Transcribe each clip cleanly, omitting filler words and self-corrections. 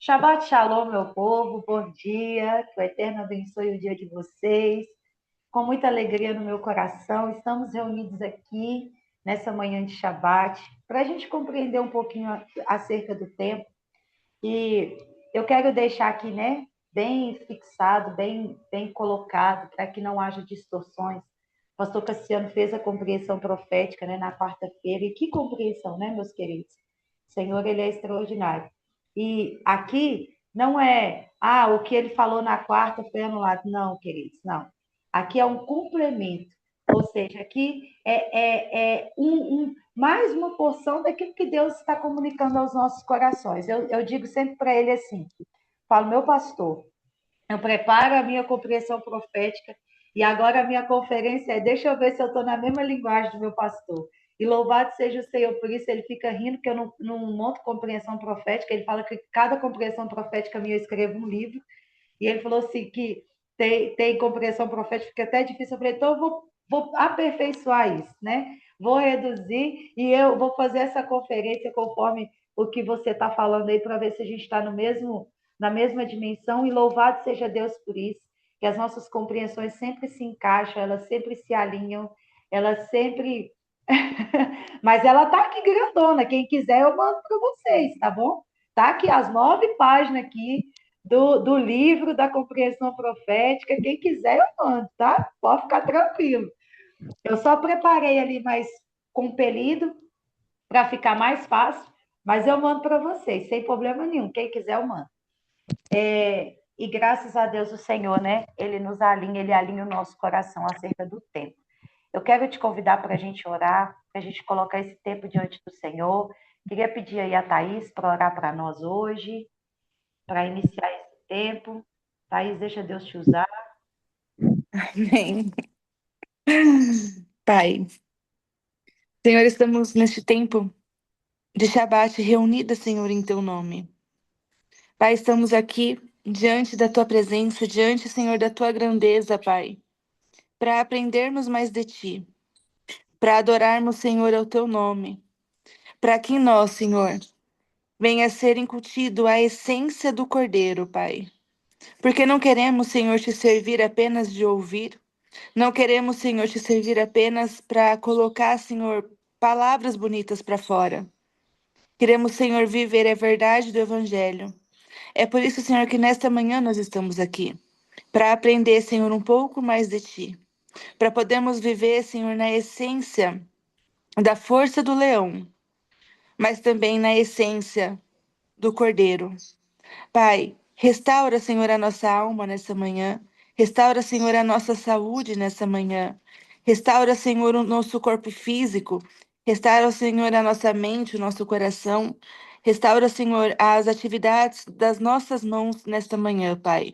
Shabbat Shalom, meu povo, bom dia, que o Eterno abençoe o dia de vocês. Com muita alegria no meu coração, estamos reunidos aqui nessa manhã de Shabbat para a gente compreender um pouquinho acerca do tempo. E eu quero deixar aqui, né, bem fixado, bem colocado, para que não haja distorções. O pastor Cassiano fez a compreensão profética, né, na quarta-feira, e que compreensão, né, meus queridos? O Senhor, ele é extraordinário. E aqui não é, o que ele falou na quarta foi anulado. Não, queridos, não. Aqui é um complemento. Ou seja, aqui é mais uma porção daquilo que Deus está comunicando aos nossos corações. Eu digo sempre para ele assim: falo, meu pastor, eu preparo a minha compreensão profética e agora a minha conferência é: deixa eu ver se eu estou na mesma linguagem do meu pastor. E louvado seja o Senhor por isso. Ele fica rindo que eu não monto compreensão profética. Ele fala que cada compreensão profética minha eu escrevo um livro. E ele falou assim que tem compreensão profética que é até difícil. Eu falei, então eu vou aperfeiçoar isso, né? Vou reduzir e eu vou fazer essa conferência conforme o que você está falando aí, para ver se a gente está na mesma dimensão. E louvado seja Deus por isso, que as nossas compreensões sempre se encaixam, elas sempre se alinham, elas sempre. Mas ela está aqui grandona. Quem quiser, eu mando para vocês, tá bom? Tá aqui as 9 páginas aqui do livro da compreensão profética. Quem quiser, eu mando, tá? Pode ficar tranquilo. Eu só preparei ali mais compelido para ficar mais fácil, mas eu mando para vocês, sem problema nenhum. Quem quiser, eu mando. E graças a Deus, o Senhor, né? Ele nos alinha, ele alinha o nosso coração acerca do tempo. Eu quero te convidar para a gente orar, para a gente colocar esse tempo diante do Senhor. Queria pedir aí a Thaís para orar para nós hoje, para iniciar esse tempo. Thaís, deixa Deus te usar. Amém. Pai, Senhor, estamos neste tempo de Shabat reunida, Senhor, em Teu nome. Pai, estamos aqui diante da Tua presença, diante, Senhor, da Tua grandeza, Pai, para aprendermos mais de Ti, para adorarmos, Senhor, ao Teu nome, para que em nós, Senhor, venha a ser incutido a essência do Cordeiro, Pai. Porque não queremos, Senhor, Te servir apenas de ouvir, não queremos, Senhor, Te servir apenas para colocar, Senhor, palavras bonitas para fora. Queremos, Senhor, viver a verdade do Evangelho. É por isso, Senhor, que nesta manhã nós estamos aqui, para aprender, Senhor, um pouco mais de Ti, para podermos viver, Senhor, na essência da força do leão, mas também na essência do Cordeiro. Pai, restaura, Senhor, a nossa alma nessa manhã. Restaura, Senhor, a nossa saúde nessa manhã. Restaura, Senhor, o nosso corpo físico. Restaura, Senhor, a nossa mente, o nosso coração. Restaura, Senhor, as atividades das nossas mãos nesta manhã, Pai.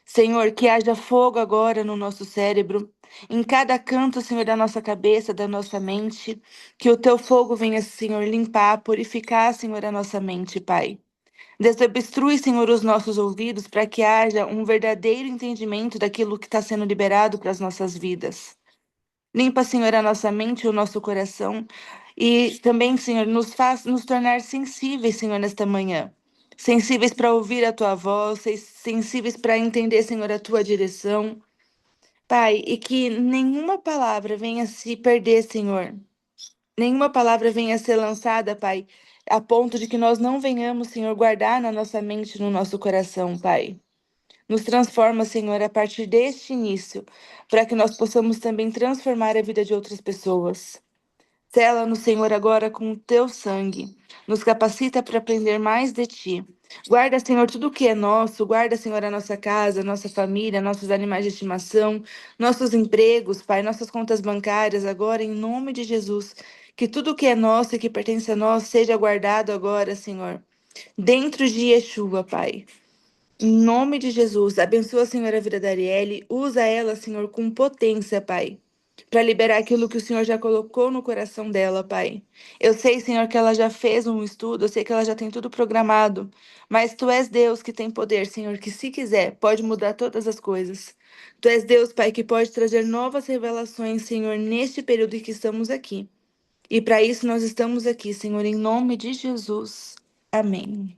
Senhor, que haja fogo agora no nosso cérebro, em cada canto, Senhor, da nossa cabeça, da nossa mente. Que o teu fogo venha, Senhor, limpar, purificar, Senhor, a nossa mente, Pai. Desobstrui, Senhor, os nossos ouvidos para que haja um verdadeiro entendimento daquilo que está sendo liberado para as nossas vidas. Limpa, Senhor, a nossa mente e o nosso coração. E também, Senhor, nos faz nos tornar sensíveis, Senhor, nesta manhã. Sensíveis para ouvir a tua voz, sensíveis para entender, Senhor, a tua direção. Pai, e que nenhuma palavra venha se perder, Senhor. Nenhuma palavra venha a ser lançada, Pai, a ponto de que nós não venhamos, Senhor, guardar na nossa mente, no nosso coração, Pai. Nos transforma, Senhor, a partir deste início, para que nós possamos também transformar a vida de outras pessoas. Sela-nos, Senhor, agora com o teu sangue. Nos capacita para aprender mais de ti. Guarda, Senhor, tudo que é nosso. Guarda, Senhor, a nossa casa, a nossa família, nossos animais de estimação, nossos empregos, Pai, nossas contas bancárias, agora, em nome de Jesus. Que tudo que é nosso e que pertence a nós seja guardado agora, Senhor. Dentro de Yeshua, Pai. Em nome de Jesus, abençoa, Senhor, a vida da Arielle. Usa ela, Senhor, com potência, Pai, para liberar aquilo que o Senhor já colocou no coração dela, Pai. Eu sei, Senhor, que ela já fez um estudo, eu sei que ela já tem tudo programado, mas Tu és Deus que tem poder, Senhor, que se quiser, pode mudar todas as coisas. Tu és Deus, Pai, que pode trazer novas revelações, Senhor, neste período em que estamos aqui. E para isso nós estamos aqui, Senhor, em nome de Jesus. Amém.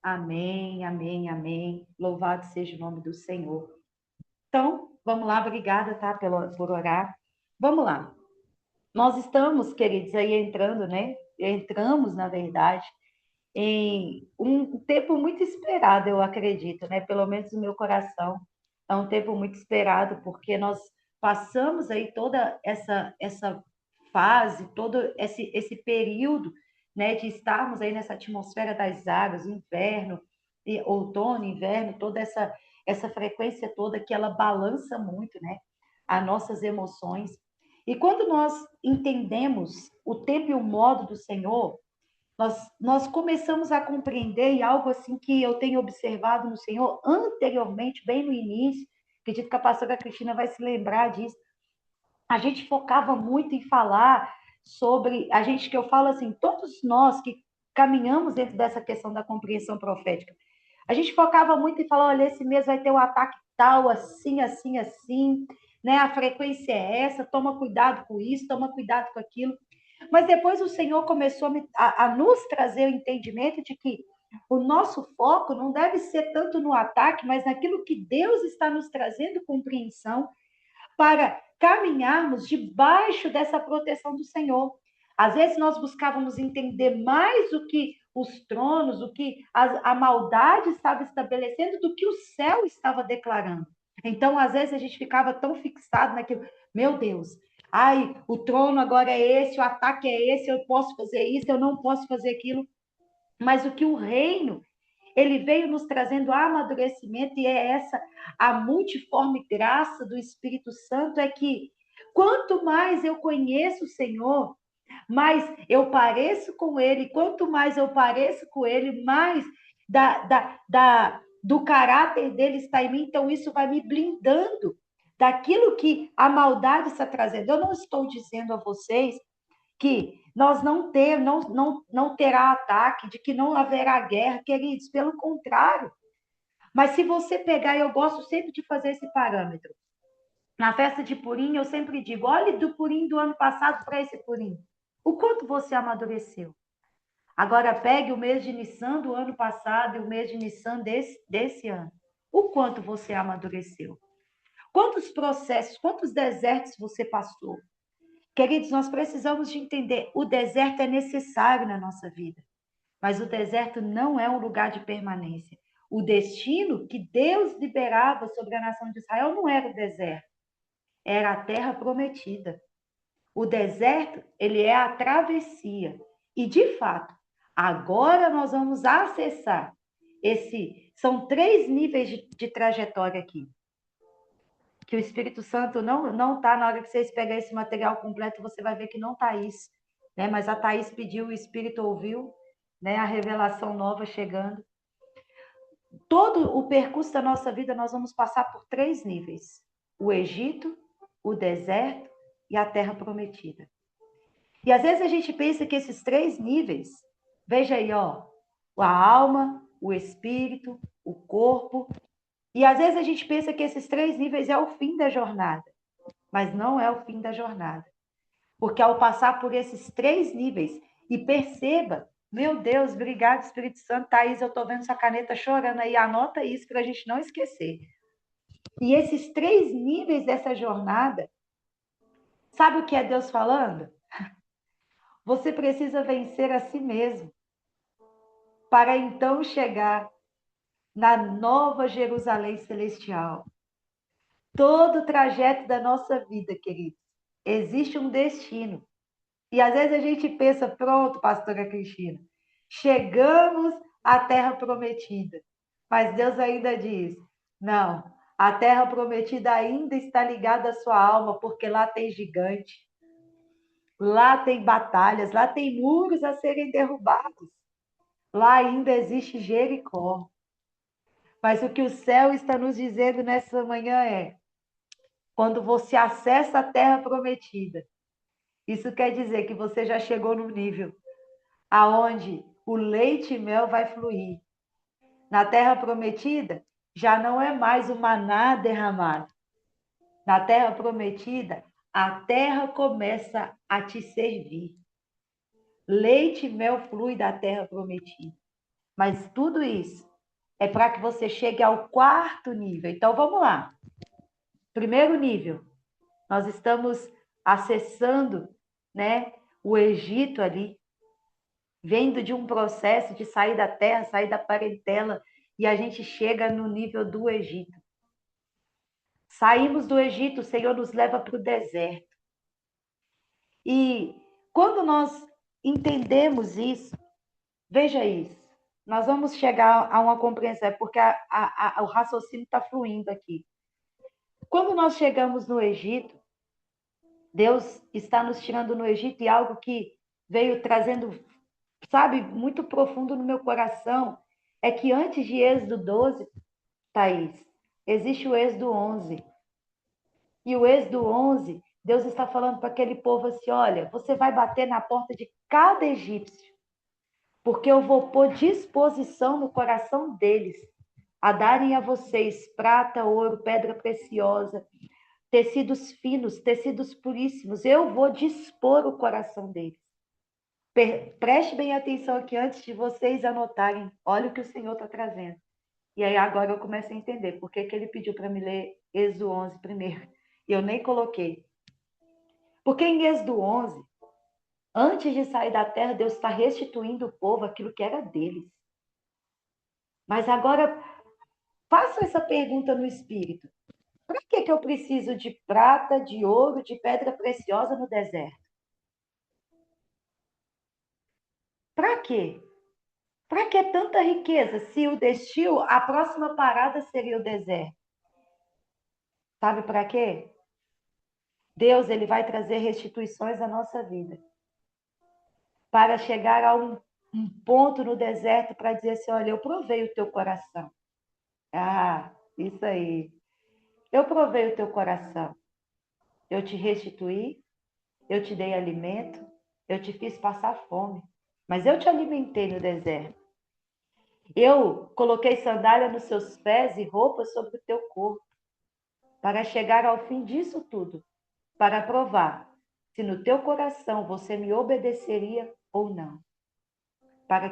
Amém, amém, amém. Louvado seja o nome do Senhor. Então, vamos lá, obrigada, tá, por orar. Vamos lá. Nós estamos, queridos, aí entrando, né? Entramos, na verdade, em um tempo muito esperado, eu acredito, né? Pelo menos no meu coração. É um tempo muito esperado, porque nós passamos aí toda essa fase, todo esse período, né, de estarmos aí nessa atmosfera das águas, inverno, outono, inverno, toda essa frequência toda que ela balança muito, né, as nossas emoções. E quando nós entendemos o tempo e o modo do Senhor, nós começamos a compreender, e algo assim que eu tenho observado no Senhor anteriormente, bem no início, acredito que a pastora Cristina vai se lembrar disso, a gente focava muito em falar sobre, a gente que eu falo assim, todos nós que caminhamos dentro dessa questão da compreensão profética, a gente focava muito em falar, olha, esse mês vai ter um ataque tal, assim, assim, assim, né? A frequência é essa, toma cuidado com isso, toma cuidado com aquilo. Mas depois o Senhor começou a nos trazer o entendimento de que o nosso foco não deve ser tanto no ataque, mas naquilo que Deus está nos trazendo compreensão para caminharmos debaixo dessa proteção do Senhor. Às vezes nós buscávamos entender mais o que os tronos, o que a maldade estava estabelecendo, do que o céu estava declarando. Então, às vezes, a gente ficava tão fixado naquilo, meu Deus, ai, o trono agora é esse, o ataque é esse, eu posso fazer isso, eu não posso fazer aquilo. Mas o que o reino ele veio nos trazendo amadurecimento, e é essa a multiforme graça do Espírito Santo, é que quanto mais eu conheço o Senhor, mais eu pareço com Ele, quanto mais eu pareço com Ele, mais do caráter dele está em mim, então isso vai me blindando daquilo que a maldade está trazendo. Eu não estou dizendo a vocês que nós não terá ataque, de que não haverá guerra, queridos, pelo contrário. Mas se você pegar, eu gosto sempre de fazer esse parâmetro. Na festa de Purim, eu sempre digo, olhe do Purim do ano passado para esse Purim. O quanto você amadureceu. Agora pegue o mês de Nissan do ano passado e o mês de Nissan desse ano. O quanto você amadureceu. Quantos processos, quantos desertos você passou. Queridos, nós precisamos de entender, o deserto é necessário na nossa vida, mas o deserto não é um lugar de permanência. O destino que Deus liberava sobre a nação de Israel não era o deserto, era a terra prometida. O deserto, ele é a travessia. E, de fato, agora nós vamos acessar são 3 níveis de trajetória aqui. Que o Espírito Santo não está, na hora que vocês pegarem esse material completo, você vai ver que não está isso, né? Mas a Thaís pediu, o Espírito ouviu, né? A revelação nova chegando. Todo o percurso da nossa vida, nós vamos passar por 3 níveis: o Egito, o deserto e a terra prometida. E às vezes a gente pensa que esses 3 níveis, veja aí, ó, a alma, o espírito, o corpo, e às vezes a gente pensa que esses 3 níveis é o fim da jornada, mas não é o fim da jornada. Porque ao passar por esses 3 níveis, e perceba, meu Deus, obrigado, Espírito Santo, Thaís, eu estou vendo sua caneta chorando aí, anota isso para a gente não esquecer. E esses 3 níveis dessa jornada, sabe o que é Deus falando? Você precisa vencer a si mesmo, para então chegar na nova Jerusalém celestial. Todo o trajeto da nossa vida, queridos, existe um destino. E às vezes a gente pensa, pronto, pastora Cristina, chegamos à terra prometida. Mas Deus ainda diz, não, a terra prometida ainda está ligada à sua alma, porque lá tem gigante, lá tem batalhas, lá tem muros a serem derrubados. Lá ainda existe Jericó. Mas o que o céu está nos dizendo nessa manhã é, quando você acessa a terra prometida, isso quer dizer que você já chegou no nível aonde o leite e mel vai fluir. Na terra prometida, já não é mais o maná derramado. Na terra prometida, a terra começa a te servir. Leite e mel flui da terra prometida. Mas tudo isso é para que você chegue ao quarto nível. Então, vamos lá. Primeiro nível, nós estamos acessando, né, o Egito ali, vendo de um processo de sair da terra, sair da parentela, e a gente chega no nível do Egito. Saímos do Egito, o Senhor nos leva para o deserto. E quando nós entendemos isso, veja isso, nós vamos chegar a uma compreensão, porque o raciocínio está fluindo aqui. Quando nós chegamos no Egito, Deus está nos tirando no Egito e algo que veio trazendo, sabe, muito profundo no meu coração, é que antes de Êxodo 12, Thaís, existe o Êxodo 11. E o Êxodo 11, Deus está falando para aquele povo assim, olha, você vai bater na porta de cada egípcio, porque eu vou pôr disposição no coração deles a darem a vocês prata, ouro, pedra preciosa, tecidos finos, tecidos puríssimos. Eu vou dispor o coração deles. Preste bem atenção aqui antes de vocês anotarem. Olha o que o Senhor está trazendo. E aí agora eu começo a entender por que ele pediu para me ler Êxodo 11 primeiro. E eu nem coloquei. Porque em Êxodo 11, antes de sair da terra, Deus está restituindo o povo aquilo que era deles. Mas agora, faça essa pergunta no espírito. Para que eu preciso de prata, de ouro, de pedra preciosa no deserto? Para quê? Para que tanta riqueza? Se o destino, a próxima parada seria o deserto. Sabe para quê? Deus, ele vai trazer restituições à nossa vida. Para chegar a um ponto no deserto para dizer assim, olha, eu provei o teu coração. Ah, isso aí. Eu provei o teu coração. Eu te restituí, eu te dei alimento, eu te fiz passar fome. Mas eu te alimentei no deserto. Eu coloquei sandália nos seus pés e roupas sobre o teu corpo, para chegar ao fim disso tudo, para provar se no teu coração você me obedeceria ou não, para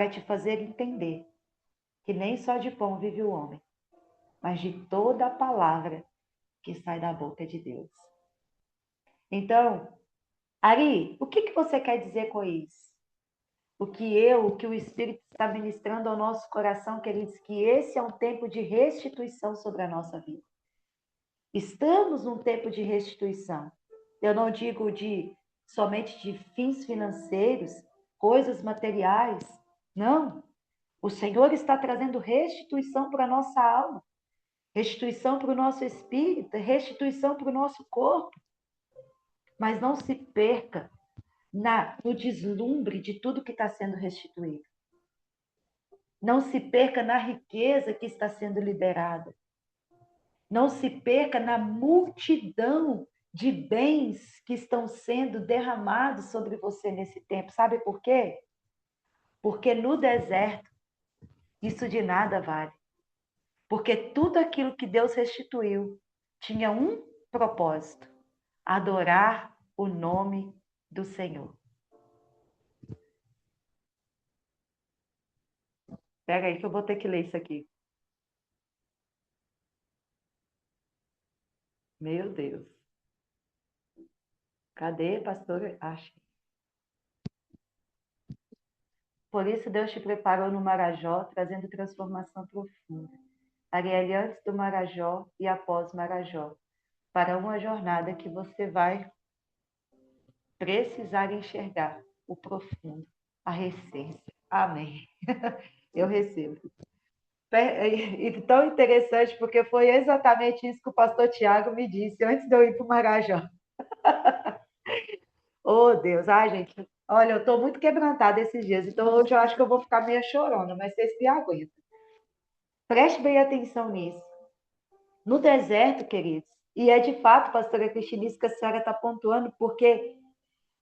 te fazer entender que nem só de pão vive o homem, mas de toda a palavra que sai da boca de Deus. Então, Ari, o que você quer dizer com isso? O que o Espírito está ministrando ao nosso coração, queridos, que esse é um tempo de restituição sobre a nossa vida. Estamos num tempo de restituição. Eu não digo somente de fins financeiros, coisas materiais. Não. O Senhor está trazendo restituição para a nossa alma, restituição para o nosso espírito, restituição para o nosso corpo. Mas não se perca no deslumbre de tudo que está sendo restituído. Não se perca na riqueza que está sendo liberada. Não se perca na multidão de bens que estão sendo derramados sobre você nesse tempo. Sabe por quê? Porque no deserto, isso de nada vale. Porque tudo aquilo que Deus restituiu tinha um propósito: adorar o nome do Senhor. Pega aí que eu vou ter que ler isso aqui. Meu Deus. Cadê, pastor? Acho. Por isso Deus te preparou no Marajó, trazendo transformação profunda. Arielle, antes do Marajó e após Marajó, para uma jornada que você vai precisar enxergar o profundo, a essência. Amém. Eu recebo. E tão interessante, porque foi exatamente isso que o pastor Tiago me disse antes de eu ir para o Marajó. Oh, Deus. Ai, gente, olha, eu estou muito quebrantada esses dias, então hoje eu acho que eu vou ficar meio chorona, mas vocês me aguentam. Preste bem atenção nisso. No deserto, queridos, e é de fato, pastora Cristina, isso que a senhora está pontuando, porque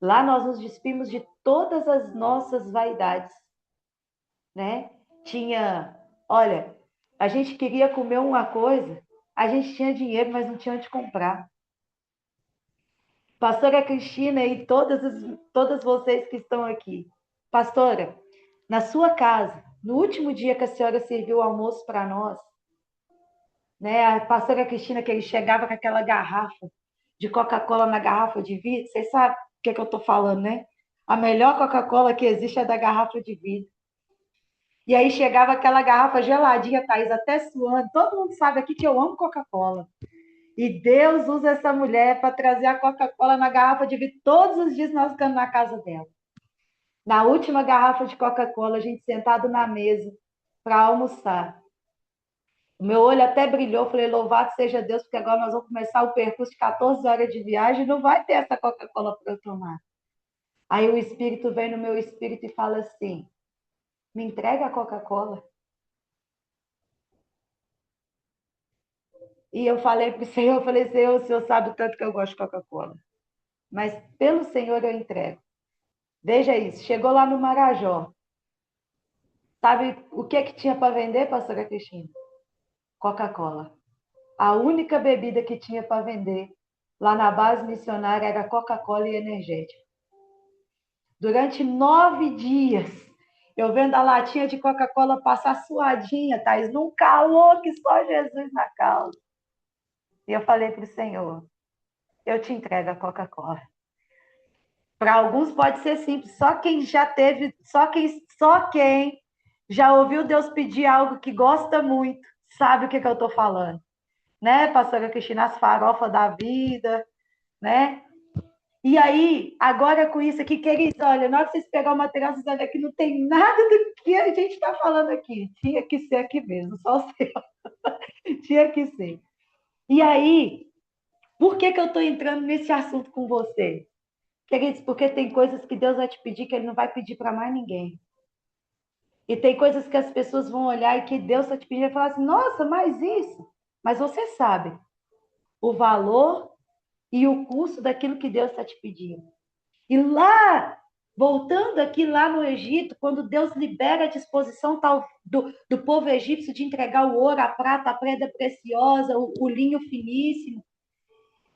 lá nós nos despimos de todas as nossas vaidades, né? Olha, a gente queria comer uma coisa, a gente tinha dinheiro, mas não tinha onde comprar. Pastora Cristina e todas vocês que estão aqui. Pastora, na sua casa, no último dia que a senhora serviu o almoço para nós, né? A pastora Cristina, que ele chegava com aquela garrafa de Coca-Cola na garrafa de vidro, vocês sabem o que eu estou falando, né? A melhor Coca-Cola que existe é da garrafa de vidro. E aí chegava aquela garrafa geladinha, Thaís, até suando. Todo mundo sabe aqui que eu amo Coca-Cola. E Deus usa essa mulher para trazer a Coca-Cola na garrafa de vidro. Todos os dias nós ficamos na casa dela. Na última garrafa de Coca-Cola, a gente sentado na mesa para almoçar. O meu olho até brilhou, falei, louvado seja Deus, porque agora nós vamos começar o percurso de 14 horas de viagem, não vai ter essa Coca-Cola para eu tomar. Aí o Espírito vem no meu espírito e fala assim, me entrega a Coca-Cola. E eu falei para o Senhor, eu falei, Senhor, o Senhor sabe o tanto que eu gosto de Coca-Cola. Mas pelo Senhor eu entrego. Veja isso, chegou lá no Marajó. Sabe o que tinha para vender, pastora Cristina? Coca-Cola. A única bebida que tinha para vender lá na base missionária era Coca-Cola e energético. Durante 9 dias, eu vendo a latinha de Coca-Cola passar suadinha, Thaís, num calor que só Jesus na causa. E eu falei para o Senhor, eu te entrego a Coca-Cola. Para alguns pode ser simples, só quem já teve, só quem já ouviu Deus pedir algo que gosta muito, sabe o que eu estou falando. Né, pastora Cristina, as farofas da vida, né? E aí, agora com isso aqui, queridos, olha, na hora que vocês pegar o material, vocês vão ver que não tem nada do que a gente está falando aqui. Tinha que ser aqui mesmo, só o seu. Tinha que ser. E aí, por que eu estou entrando nesse assunto com você? Queridos, porque tem coisas que Deus vai te pedir que Ele não vai pedir para mais ninguém. E tem coisas que as pessoas vão olhar e que Deus está te pedindo e falar assim, nossa, mas isso. Mas você sabe o valor e o custo daquilo que Deus está te pedindo. E lá, voltando aqui lá no Egito, quando Deus libera a disposição tal do povo egípcio de entregar o ouro, a prata, a pedra preciosa, o linho finíssimo,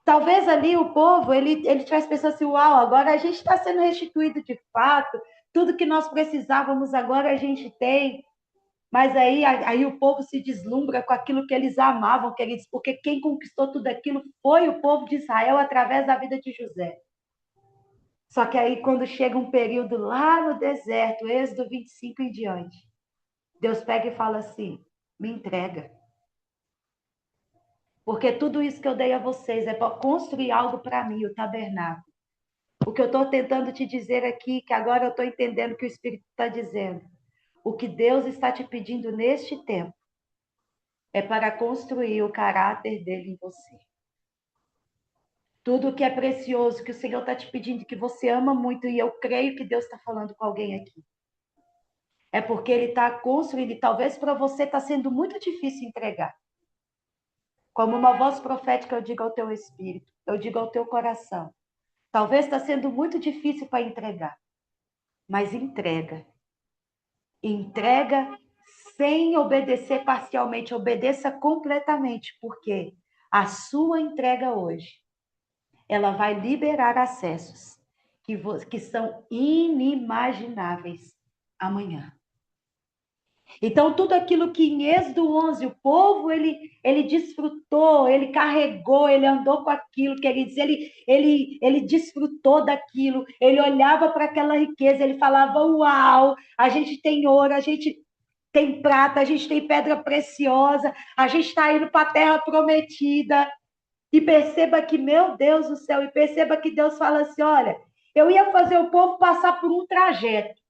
talvez ali o povo, ele tivesse pensando assim, uau, agora a gente está sendo restituído de fato, tudo que nós precisávamos agora a gente tem. Mas aí o povo se deslumbra com aquilo que eles amavam, queridos, porque quem conquistou tudo aquilo foi o povo de Israel através da vida de José. Só que aí, quando chega um período lá no deserto, Êxodo 25 em diante, Deus pega e fala assim: me entrega. Porque tudo isso que eu dei a vocês é para construir algo para mim, o tabernáculo. O que eu estou tentando te dizer aqui, que agora eu estou entendendo o que o Espírito está dizendo. O que Deus está te pedindo neste tempo é para construir o caráter dele em você. Tudo que é precioso, que o Senhor está te pedindo, que você ama muito, e eu creio que Deus está falando com alguém aqui. É porque ele está construindo, e talvez para você está sendo muito difícil entregar. Como uma voz profética, eu digo ao teu espírito, eu digo ao teu coração. Talvez está sendo muito difícil para entregar, mas entrega. Entrega sem obedecer parcialmente, obedeça completamente, porque a sua entrega hoje, ela vai liberar acessos que são inimagináveis amanhã. Então, tudo aquilo que em Êxodo 11, o povo, ele desfrutou, ele carregou, ele andou com aquilo, quer dizer, ele desfrutou daquilo, ele olhava para aquela riqueza, ele falava, uau, a gente tem ouro, a gente tem prata, a gente tem pedra preciosa, a gente está indo para a terra prometida. E perceba que, meu Deus do céu, e perceba que Deus fala assim, olha, eu ia fazer o povo passar por um trajeto,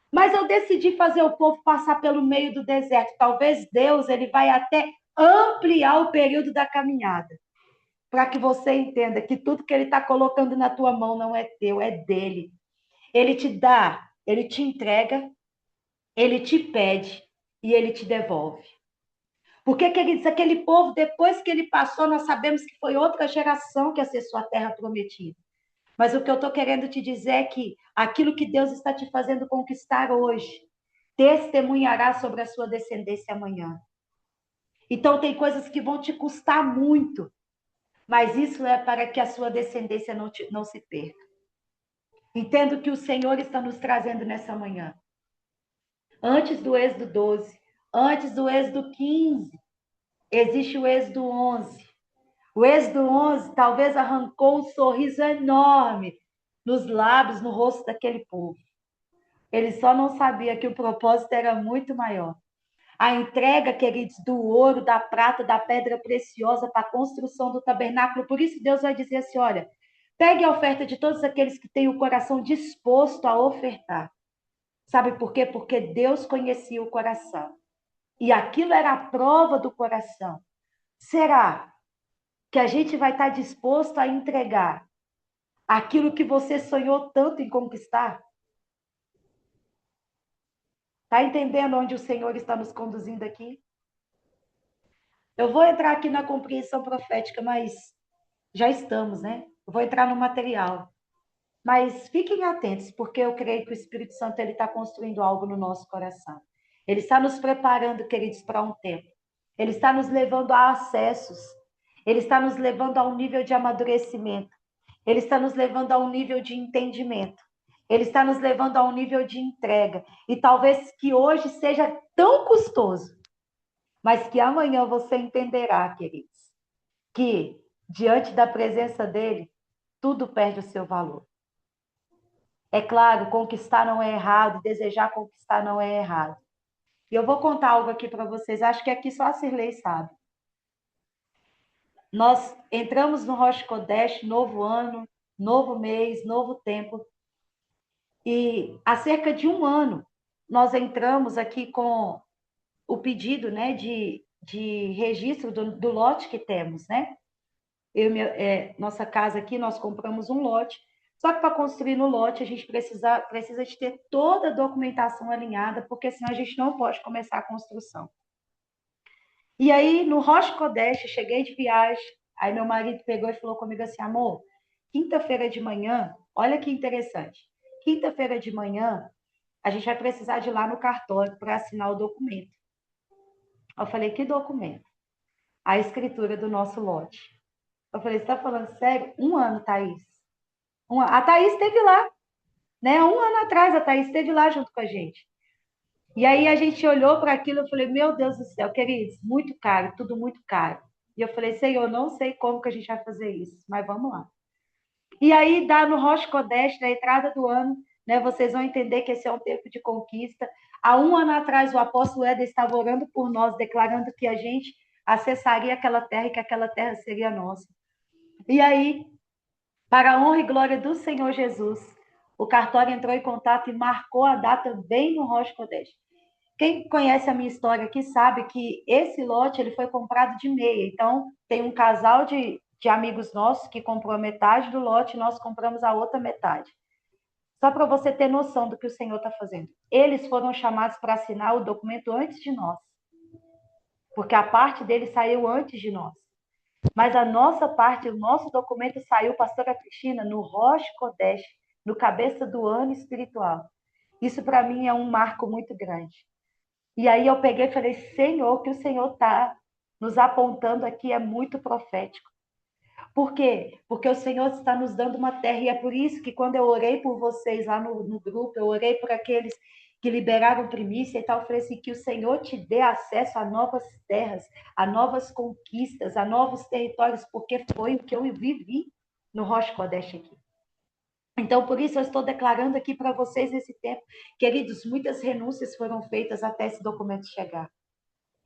mas eu decidi fazer o povo passar pelo meio do deserto. Talvez Deus ele vai até ampliar o período da caminhada, para que você entenda que tudo que ele está colocando na tua mão não é teu, é dele. Ele te dá, ele te entrega, ele te pede e ele te devolve. Porque aquele povo, depois que ele passou, nós sabemos que foi outra geração que acessou a terra prometida. Mas o que eu estou querendo te dizer é que aquilo que Deus está te fazendo conquistar hoje, testemunhará sobre a sua descendência amanhã. Então, tem coisas que vão te custar muito, mas isso é para que a sua descendência não se perca. Entendo que o Senhor está nos trazendo nessa manhã. antes do Êxodo 12, antes do Êxodo 15, existe o Êxodo 11. O Êxodo 11 talvez arrancou um sorriso enorme nos lábios, no rosto daquele povo. Ele só não sabia que o propósito era muito maior. A entrega, queridos, do ouro, da prata, da pedra preciosa para a construção do tabernáculo. Por isso Deus vai dizer assim, olha, pegue a oferta de todos aqueles que têm o coração disposto a ofertar. Sabe por quê? Porque Deus conhecia o coração. E aquilo era a prova do coração. Será que a gente vai estar disposto a entregar aquilo que você sonhou tanto em conquistar? Está entendendo onde o Senhor está nos conduzindo aqui? Eu vou entrar aqui na compreensão profética, mas já estamos, né? Eu vou entrar no material. Mas fiquem atentos, porque eu creio que o Espírito Santo ele está construindo algo no nosso coração. Ele está nos preparando, queridos, para um tempo. Ele está nos levando a acessos. Ele está nos levando a um nível de amadurecimento. Ele está nos levando a um nível de entendimento. Ele está nos levando a um nível de entrega. E talvez que hoje seja tão custoso, mas que amanhã você entenderá, queridos, que diante da presença dele, tudo perde o seu valor. É claro, conquistar não é errado, desejar conquistar não é errado. E eu vou contar algo aqui para vocês, acho que aqui só a Cirlei sabe. Nós entramos no Rosh Kodesh, novo ano, novo mês, novo tempo. E há cerca de um ano, nós entramos aqui com o pedido, né, de registro do lote que temos, né? Nossa casa aqui, nós compramos um lote, só que para construir no lote a gente precisa de ter toda a documentação alinhada, porque senão a gente não pode começar a construção. E aí, no Rosh Kodesh, cheguei de viagem, aí meu marido pegou e falou comigo assim, amor, quinta-feira de manhã, olha que interessante, quinta-feira de manhã, a gente vai precisar de ir lá no cartório para assinar o documento. Eu falei, que documento? A escritura do nosso lote. Eu falei, você está falando sério? Um ano, Thaís. A Thaís esteve lá, né? Um ano atrás, a Thaís esteve lá junto com a gente. E aí a gente olhou para aquilo e falei, meu Deus do céu, queridos, muito caro, tudo muito caro. E eu falei, Senhor, não sei como que a gente vai fazer isso, mas vamos lá. E aí, dá no Rosh Kodesh, na entrada do ano, né? Vocês vão entender que esse é um tempo de conquista. Há um ano atrás, o apóstolo Éder estava orando por nós, declarando que a gente acessaria aquela terra e que aquela terra seria nossa. E aí, para a honra e glória do Senhor Jesus, o cartório entrou em contato e marcou a data bem no Rosh Kodesh. Quem conhece a minha história aqui sabe que esse lote ele foi comprado de meia. Então, tem um casal de amigos nossos que comprou a metade do lote e nós compramos a outra metade. Só para você ter noção do que o Senhor está fazendo. Eles foram chamados para assinar o documento antes de nós. Porque a parte deles saiu antes de nós. Mas a nossa parte, o nosso documento saiu, pastora Cristina, no Rosh Kodesh, no cabeça do ano espiritual. Isso para mim é um marco muito grande. E aí eu peguei e falei, Senhor, o que o Senhor está nos apontando aqui é muito profético. Por quê? Porque o Senhor está nos dando uma terra, e é por isso que quando eu orei por vocês lá no grupo, eu orei por aqueles que liberaram primícia e tal, eu falei assim, que o Senhor te dê acesso a novas terras, a novas conquistas, a novos territórios, porque foi o que eu vivi no Rosh Kodesh aqui. Então, por isso eu estou declarando aqui para vocês nesse tempo, queridos, muitas renúncias foram feitas até esse documento chegar.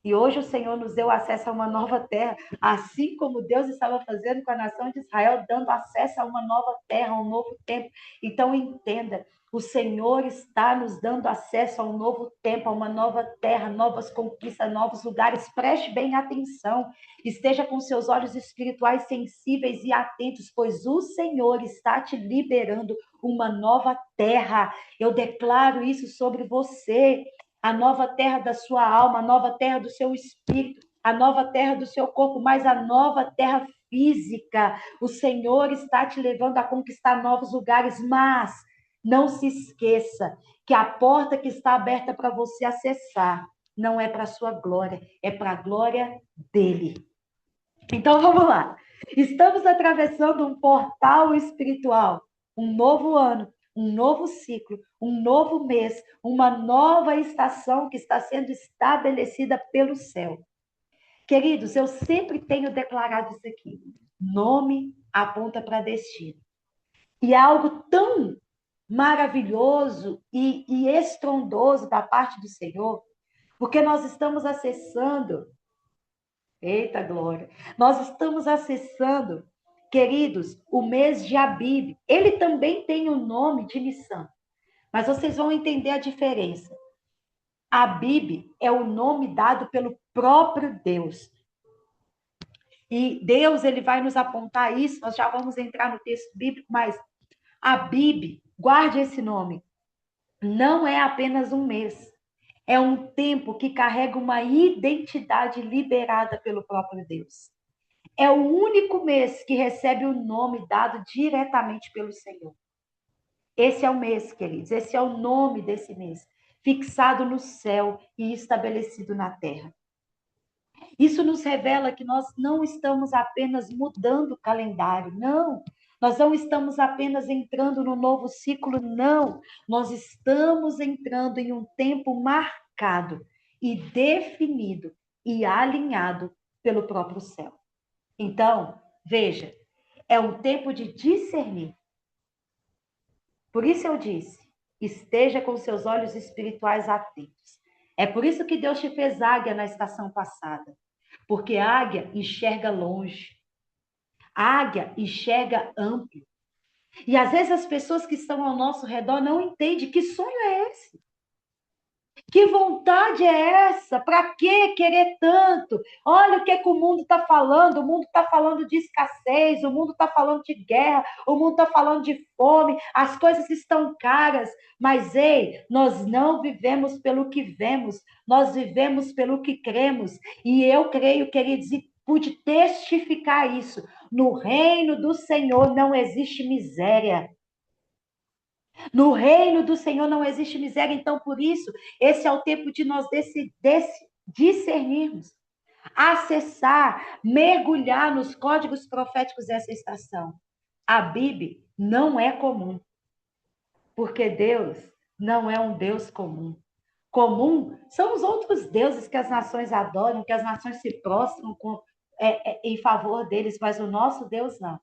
E hoje o Senhor nos deu acesso a uma nova terra, assim como Deus estava fazendo com a nação de Israel, dando acesso a uma nova terra, a um novo tempo. Então entenda, o Senhor está nos dando acesso a um novo tempo, a uma nova terra, novas conquistas, novos lugares. Preste bem atenção, esteja com seus olhos espirituais sensíveis e atentos, pois o Senhor está te liberando uma nova terra. Eu declaro isso sobre você. A nova terra da sua alma, a nova terra do seu espírito, a nova terra do seu corpo, mas a nova terra física. O Senhor está te levando a conquistar novos lugares, mas não se esqueça que a porta que está aberta para você acessar não é para a sua glória, é para a glória dele. Então vamos lá. Estamos atravessando um portal espiritual, um novo ano, um novo ciclo, um novo mês, uma nova estação que está sendo estabelecida pelo céu. Queridos, eu sempre tenho declarado isso aqui. Nome aponta para destino. E é algo tão maravilhoso e estrondoso da parte do Senhor, porque nós estamos acessando, eita glória, nós estamos acessando, queridos, o mês de Abib. Ele também tem o nome de Nissan, mas vocês vão entender a diferença. Abib é o nome dado pelo próprio Deus. E Deus, ele vai nos apontar isso, nós já vamos entrar no texto bíblico, mas Abib, guarde esse nome, não é apenas um mês. É um tempo que carrega uma identidade liberada pelo próprio Deus. É o único mês que recebe o nome dado diretamente pelo Senhor. Esse é o mês, queridos, esse é o nome desse mês, fixado no céu e estabelecido na terra. Isso nos revela que nós não estamos apenas mudando o calendário, não. Nós não estamos apenas entrando no novo ciclo, não. Nós estamos entrando em um tempo marcado e definido e alinhado pelo próprio céu. Então, veja, é um tempo de discernir. Por isso eu disse, esteja com seus olhos espirituais atentos. É por isso que Deus te fez águia na estação passada. Porque a águia enxerga longe. A águia enxerga amplo. E às vezes as pessoas que estão ao nosso redor não entendem que sonho é esse. Que vontade é essa? Para que querer tanto? Olha o que o mundo está falando. O mundo está falando de escassez, o mundo está falando de guerra, o mundo está falando de fome, as coisas estão caras. Mas, ei, nós não vivemos pelo que vemos, nós vivemos pelo que cremos. E eu creio, queridos, e pude testificar isso. No reino do Senhor não existe miséria. No reino do Senhor não existe miséria, então por isso, esse é o tempo de nós discernirmos, acessar, mergulhar nos códigos proféticos dessa estação. A Bíblia não é comum, porque Deus não é um Deus comum. Comum são os outros deuses que as nações adoram, que as nações se prostram em favor deles, mas o nosso Deus não.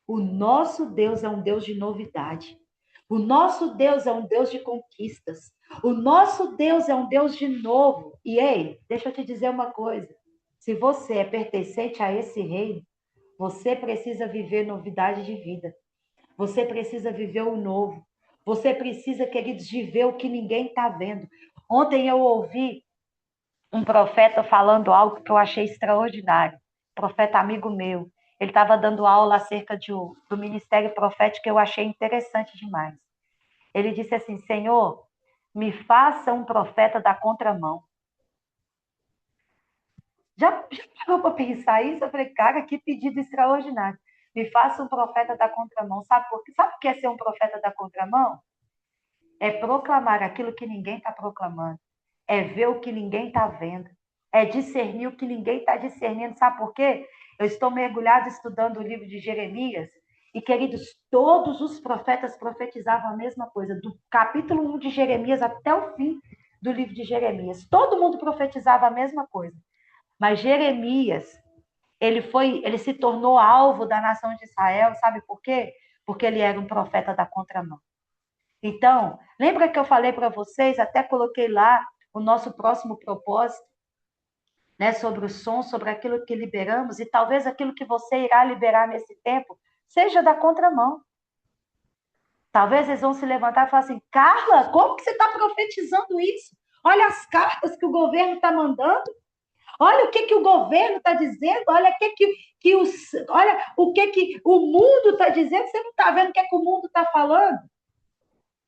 O nosso Deus é um Deus de novidade. O nosso Deus é um Deus de conquistas. O nosso Deus é um Deus de novo. E ei, deixa eu te dizer uma coisa. Se você é pertencente a esse reino, você precisa viver novidade de vida. Você precisa viver o novo. Você precisa, queridos, de ver o que ninguém está vendo. Ontem eu ouvi um profeta falando algo que eu achei extraordinário. Profeta amigo meu. Ele estava dando aula acerca do ministério profético que eu achei interessante demais. Ele disse assim, Senhor, me faça um profeta da contramão. Já parou para pensar isso? Eu falei, cara, que pedido extraordinário. Me faça um profeta da contramão. Sabe por quê? Sabe o que é ser um profeta da contramão? É proclamar aquilo que ninguém está proclamando. É ver o que ninguém está vendo. É discernir o que ninguém está discernindo. Sabe por quê? Eu estou mergulhado estudando o livro de Jeremias. E, queridos, todos os profetas profetizavam a mesma coisa. Do capítulo 1 de Jeremias até o fim do livro de Jeremias. Todo mundo profetizava a mesma coisa. Mas Jeremias, ele se tornou alvo da nação de Israel. Sabe por quê? Porque ele era um profeta da contramão. Então, lembra que eu falei para vocês, até coloquei lá o nosso próximo propósito, né, sobre o som, sobre aquilo que liberamos, e talvez aquilo que você irá liberar nesse tempo seja da contramão. Talvez eles vão se levantar e falar assim, Carla, como que você está profetizando isso? Olha as cartas que o governo está mandando, olha o que o governo está dizendo, olha olha o que o mundo está dizendo, você não está vendo o que o mundo está falando?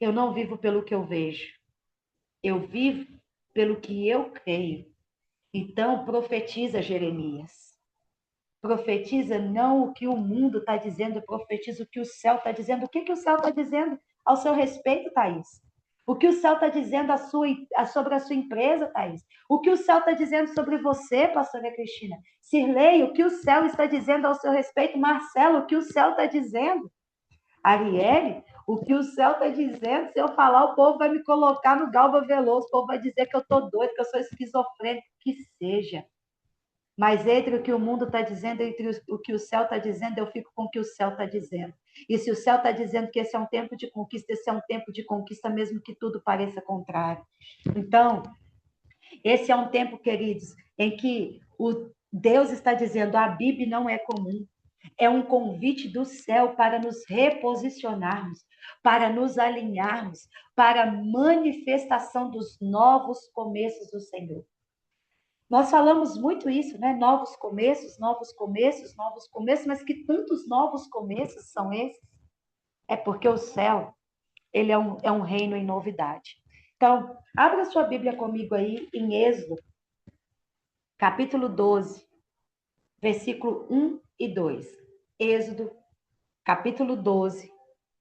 Eu não vivo pelo que eu vejo. Eu vivo pelo que eu creio. Então, profetiza, Jeremias. Profetiza não o que o mundo está dizendo, profetiza o que o céu está dizendo. O que o céu está dizendo ao seu respeito, Thaís? O que o céu está dizendo sobre a sua empresa, Thaís? O que o céu está dizendo sobre você, pastora Cristina? Sirlei, o que o céu está dizendo ao seu respeito? Marcelo, o que o céu está dizendo? Arielle, O que o céu está dizendo, se eu falar, o povo vai me colocar no Galva Veloso, o povo vai dizer que eu estou doido, que eu sou esquizofrênico, que seja. Mas entre o que o mundo está dizendo, entre o que o céu está dizendo, eu fico com o que o céu está dizendo. E se o céu está dizendo que esse é um tempo de conquista, esse é um tempo de conquista, mesmo que tudo pareça contrário. Então, esse é um tempo, queridos, em que o Deus está dizendo, a Bíblia não é comum. É um convite do céu para nos reposicionarmos, para nos alinharmos, para a manifestação dos novos começos do Senhor. Nós falamos muito isso, né? Novos começos, novos começos, novos começos, mas que tantos novos começos são esses? É porque o céu, ele é um reino em novidade. Então, abra sua Bíblia comigo aí em Êxodo, capítulo 12, versículo 1 e 2. Êxodo, capítulo 12,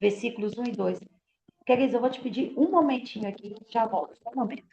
versículos 1 e 2. Queridos, eu vou te pedir um momentinho aqui, já volto, só um momento.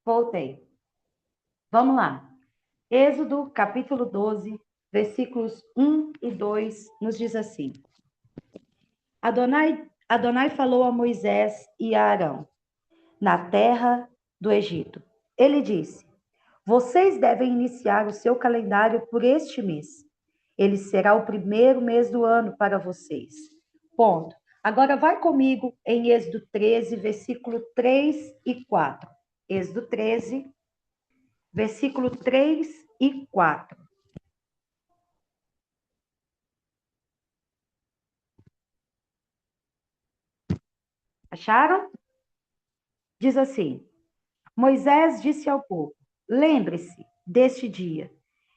Voltei. Vamos lá. Êxodo, capítulo 12, versículos 1 e 2, nos diz assim: Adonai falou a Moisés e a Arão, na terra do Egito. Ele disse: Vocês devem iniciar o seu calendário por este mês. Ele será o primeiro mês do ano para vocês. Ponto. Agora vai comigo em Êxodo 13, versículo 3 e 4. Êxodo 13, versículo 3 e 4. Acharam? Diz assim: Moisés disse ao povo: Lembre-se deste dia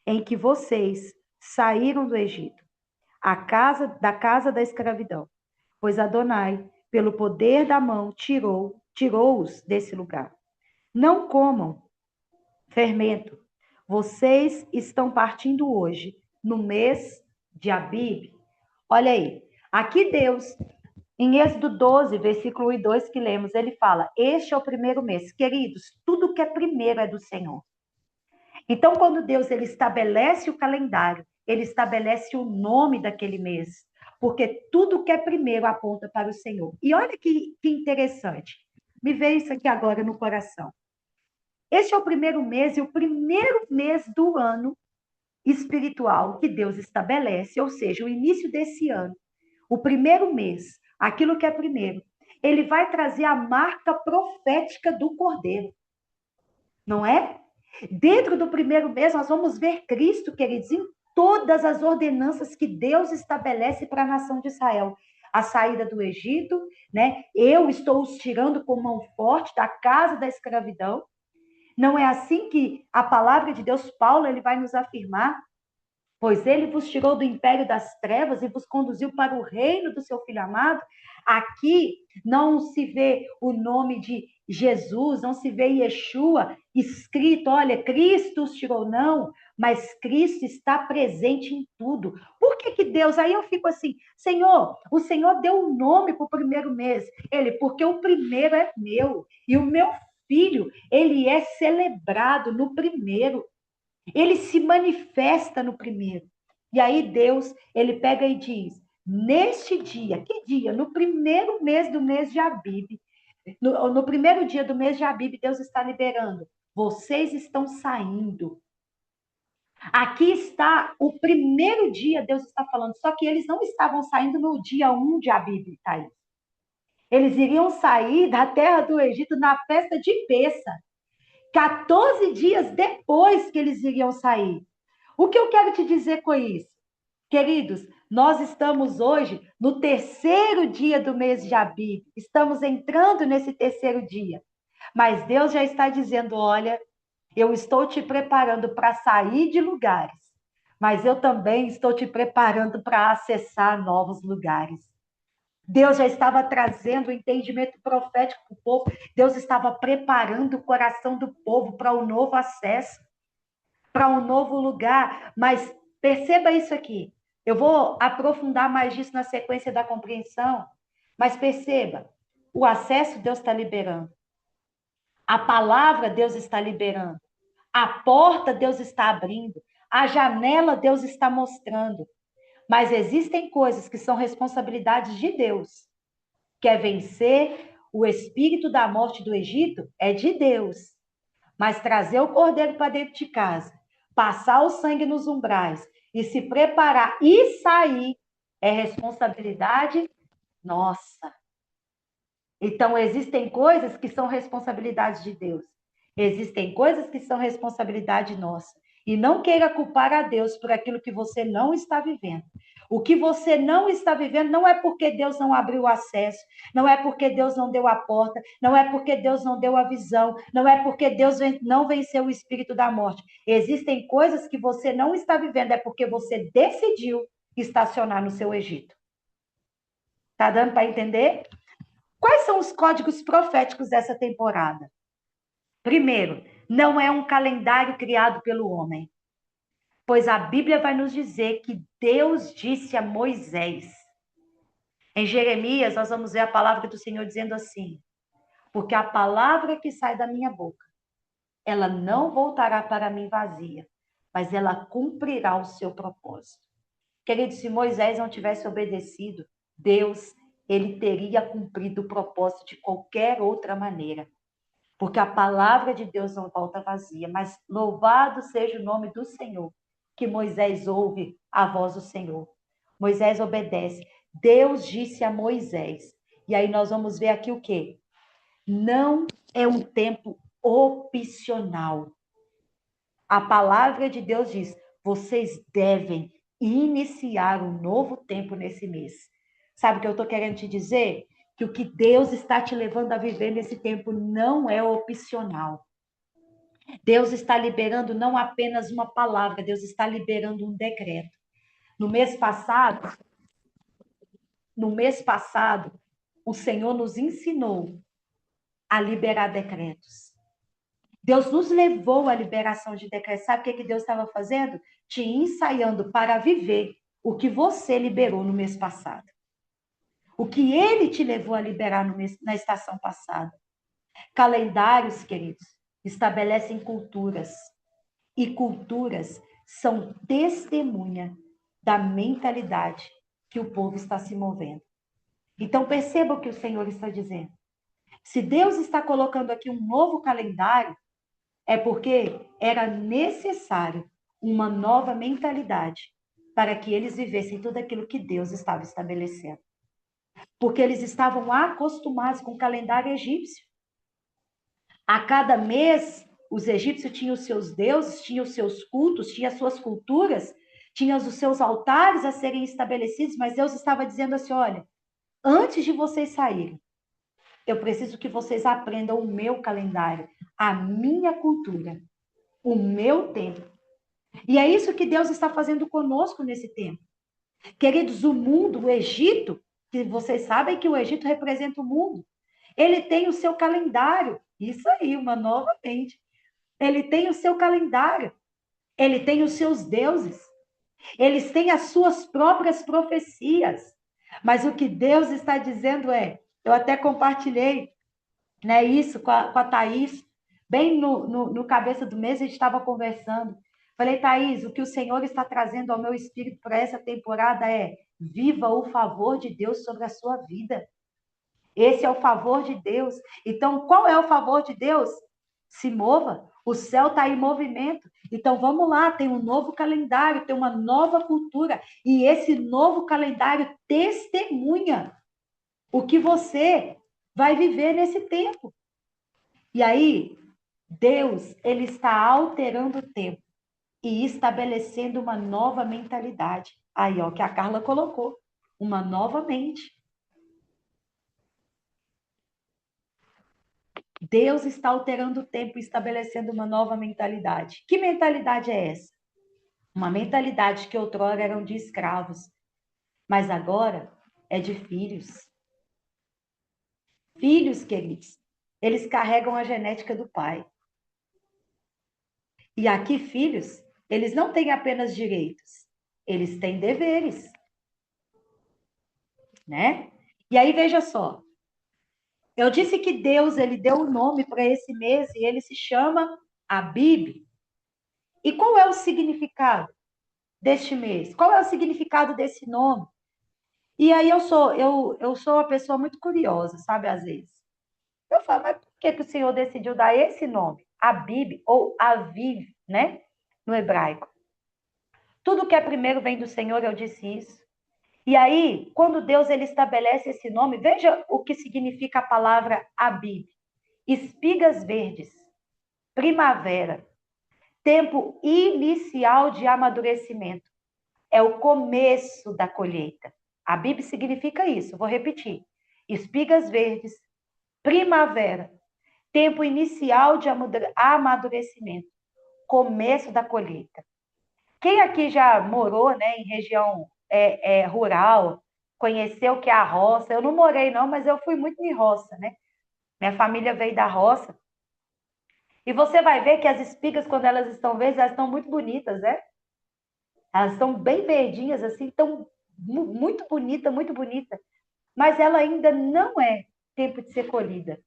em que vocês saíram do Egito, da casa da escravidão, pois Adonai, pelo poder da mão, tirou-os desse lugar. Não comam fermento. Vocês estão partindo hoje, no mês de Abib. Olha aí, aqui Deus, em Êxodo 12, versículo 1 e 2 que lemos, ele fala: Este é o primeiro mês. Queridos, tudo que é primeiro é do Senhor. Então, quando Deus ele estabelece o calendário, ele estabelece o nome daquele mês, porque tudo que é primeiro aponta para o Senhor. E olha que interessante, me veio isso aqui agora no coração. Este é o primeiro mês e o primeiro mês do ano espiritual que Deus estabelece, ou seja, o início desse ano, o primeiro mês, aquilo que é primeiro, ele vai trazer a marca profética do Cordeiro, não é? Dentro do primeiro mês, nós vamos ver Cristo, queridos, em todas as ordenanças que Deus estabelece para a nação de Israel. A saída do Egito, né? Eu estou os tirando com mão forte da casa da escravidão. Não é assim que a palavra de Deus, Paulo, ele vai nos afirmar? pois ele vos tirou do império das trevas e vos conduziu para o reino do seu Filho amado. Aqui não se vê o nome de Jesus, não se vê Yeshua escrito, olha, Cristo os tirou, não, mas Cristo está presente em tudo. Por que que Deus, aí eu fico assim, Senhor, o Senhor deu um nome para o primeiro mês, porque o primeiro é meu, e o meu filho, ele é celebrado no primeiro, ele se manifesta no primeiro. E aí Deus, ele pega e diz, neste dia, que dia? No primeiro mês do mês de Abib, no primeiro dia do mês de Abib, Deus está liberando. Vocês estão saindo. Aqui está o primeiro dia, Deus está falando, só que eles não estavam saindo no dia 1 de Abib, Thaís. Eles iriam sair da terra do Egito na festa de Pêssar. 14 dias depois que eles iriam sair. O que eu quero te dizer com isso? Queridos, nós estamos hoje no terceiro dia do mês de Abib. Estamos entrando nesse terceiro dia. Mas Deus já está dizendo, olha, eu estou te preparando para sair de lugares, mas eu também estou te preparando para acessar novos lugares. Deus já estava trazendo o entendimento profético para o povo. Deus estava preparando o coração do povo para um novo acesso, para um novo lugar. Mas perceba isso aqui. Eu vou aprofundar mais disso na sequência da compreensão. Mas perceba, o acesso Deus está liberando. A palavra Deus está liberando. A porta Deus está abrindo. A janela Deus está mostrando. Mas existem coisas que são responsabilidades de Deus. Quer vencer o espírito da morte do Egito? É de Deus. Mas trazer o cordeiro para dentro de casa, passar o sangue nos umbrais e se preparar e sair é responsabilidade nossa. Então, existem coisas que são responsabilidade de Deus. Existem coisas que são responsabilidade nossa. E não queira culpar a Deus por aquilo que você não está vivendo. O que você não está vivendo não é porque Deus não abriu o acesso, não é porque Deus não deu a porta, não é porque Deus não deu a visão, não é porque Deus não venceu o espírito da morte. Existem coisas que você não está vivendo, é porque você decidiu estacionar no seu Egito. Tá dando para entender? Quais são os códigos proféticos dessa temporada? Primeiro, não é um calendário criado pelo homem, pois a Bíblia vai nos dizer que Deus disse a Moisés. Em Jeremias, nós vamos ver a palavra do Senhor dizendo assim: porque a palavra que sai da minha boca, ela não voltará para mim vazia, mas ela cumprirá o seu propósito. Querido, se Moisés não tivesse obedecido, Deus, ele teria cumprido o propósito de qualquer outra maneira. Porque a palavra de Deus não volta vazia, mas louvado seja o nome do Senhor, que Moisés ouve a voz do Senhor. Moisés obedece. Deus disse a Moisés. E aí nós vamos ver aqui o quê? Não é um tempo opcional. A palavra de Deus diz: vocês devem iniciar um novo tempo nesse mês. Sabe o que eu estou querendo te dizer? Que o que Deus está te levando a viver nesse tempo não é opcional. Deus está liberando não apenas uma palavra, Deus está liberando um decreto. No mês passado, o Senhor nos ensinou a liberar decretos. Deus nos levou à liberação de decretos. Sabe o que Deus estava fazendo? Te ensaiando para viver o que você liberou no mês passado. O que ele te levou a liberar na estação passada. Calendários, queridos, estabelecem culturas. E culturas são testemunha da mentalidade que o povo está se movendo. Então, perceba o que o Senhor está dizendo. Se Deus está colocando aqui um novo calendário, é porque era necessário uma nova mentalidade para que eles vivessem tudo aquilo que Deus estava estabelecendo. Porque eles estavam acostumados com o calendário egípcio. A cada mês, os egípcios tinham os seus deuses, tinham os seus cultos, tinham as suas culturas, tinham os seus altares a serem estabelecidos, mas Deus estava dizendo assim, olha, antes de vocês saírem, eu preciso que vocês aprendam o meu calendário, a minha cultura, o meu tempo. E é isso que Deus está fazendo conosco nesse tempo. Queridos, o mundo, o Egito, que vocês sabem que o Egito representa o mundo, ele tem o seu calendário. Isso aí, uma nova mente. Ele tem o seu calendário. Ele tem os seus deuses. Eles têm as suas próprias profecias. Mas o que Deus está dizendo é, eu até compartilhei, né, isso com a Thaís, bem no cabeça do mês, a gente estava conversando. Falei, Thaís, o que o Senhor está trazendo ao meu espírito para essa temporada é: viva o favor de Deus sobre a sua vida. Esse é o favor de Deus. Então, qual é o favor de Deus? Se mova. O céu está em movimento. Então, vamos lá, tem um novo calendário, tem uma nova cultura. E esse novo calendário testemunha o que você vai viver nesse tempo. E aí, Deus, ele está alterando o tempo e estabelecendo uma nova mentalidade. Aí, ó, que a Carla colocou, uma nova mente. Deus está alterando o tempo e estabelecendo uma nova mentalidade. Que mentalidade é essa? Uma mentalidade que outrora eram de escravos, mas agora é de filhos. Filhos, queridos, eles carregam a genética do pai. E aqui, filhos, eles não têm apenas direitos, eles têm deveres, né? E aí, veja só, eu disse que Deus, ele deu o nome para esse mês e ele se chama Abib. E qual é o significado deste mês? Qual é o significado desse nome? E aí eu sou uma pessoa muito curiosa, sabe, às vezes. Eu falo, mas por que o Senhor decidiu dar esse nome? Abib ou Aviv, né? No hebraico. Tudo que é primeiro vem do Senhor, eu disse isso. E aí, quando Deus ele estabelece esse nome, veja o que significa a palavra Abib. Espigas verdes, primavera, tempo inicial de amadurecimento. É o começo da colheita. Abib significa isso, vou repetir. Espigas verdes, primavera, tempo inicial de amadurecimento, começo da colheita. Quem aqui já morou, né, em região rural, conheceu o que é a roça? Eu não morei não, mas eu fui muito em roça, né? Minha família veio da roça. E você vai ver que as espigas, quando elas estão verdes, elas estão muito bonitas, né? Elas estão bem verdinhas, assim, estão muito bonita, muito bonita. Mas ela ainda não é tempo de ser colhida.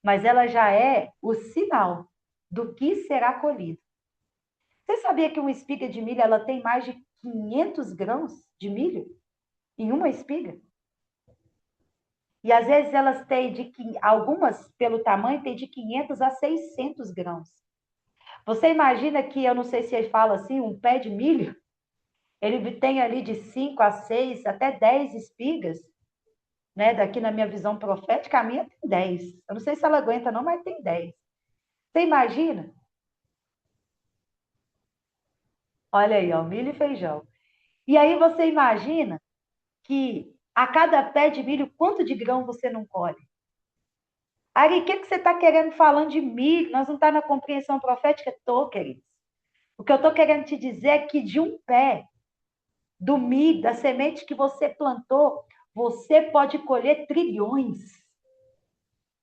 Mas ela já é o sinal do que será colhido. Você sabia que uma espiga de milho ela tem mais de 500 grãos de milho em uma espiga? E às vezes elas têm algumas pelo tamanho tem de 500 a 600 grãos. Você imagina que, eu não sei se ele fala assim, um pé de milho, ele tem ali de 5 a 6 até 10 espigas, né? Daqui na minha visão profética, a minha tem 10. Eu não sei se ela aguenta não, mas tem 10. Você imagina? Olha aí, ó, milho e feijão. E aí você imagina que a cada pé de milho, quanto de grão você não colhe? Ari, o que, que você está querendo falando de milho? Nós não estamos na compreensão profética? Estou, queridos. O que eu estou querendo te dizer é que de um pé do milho, da semente que você plantou, você pode colher trilhões.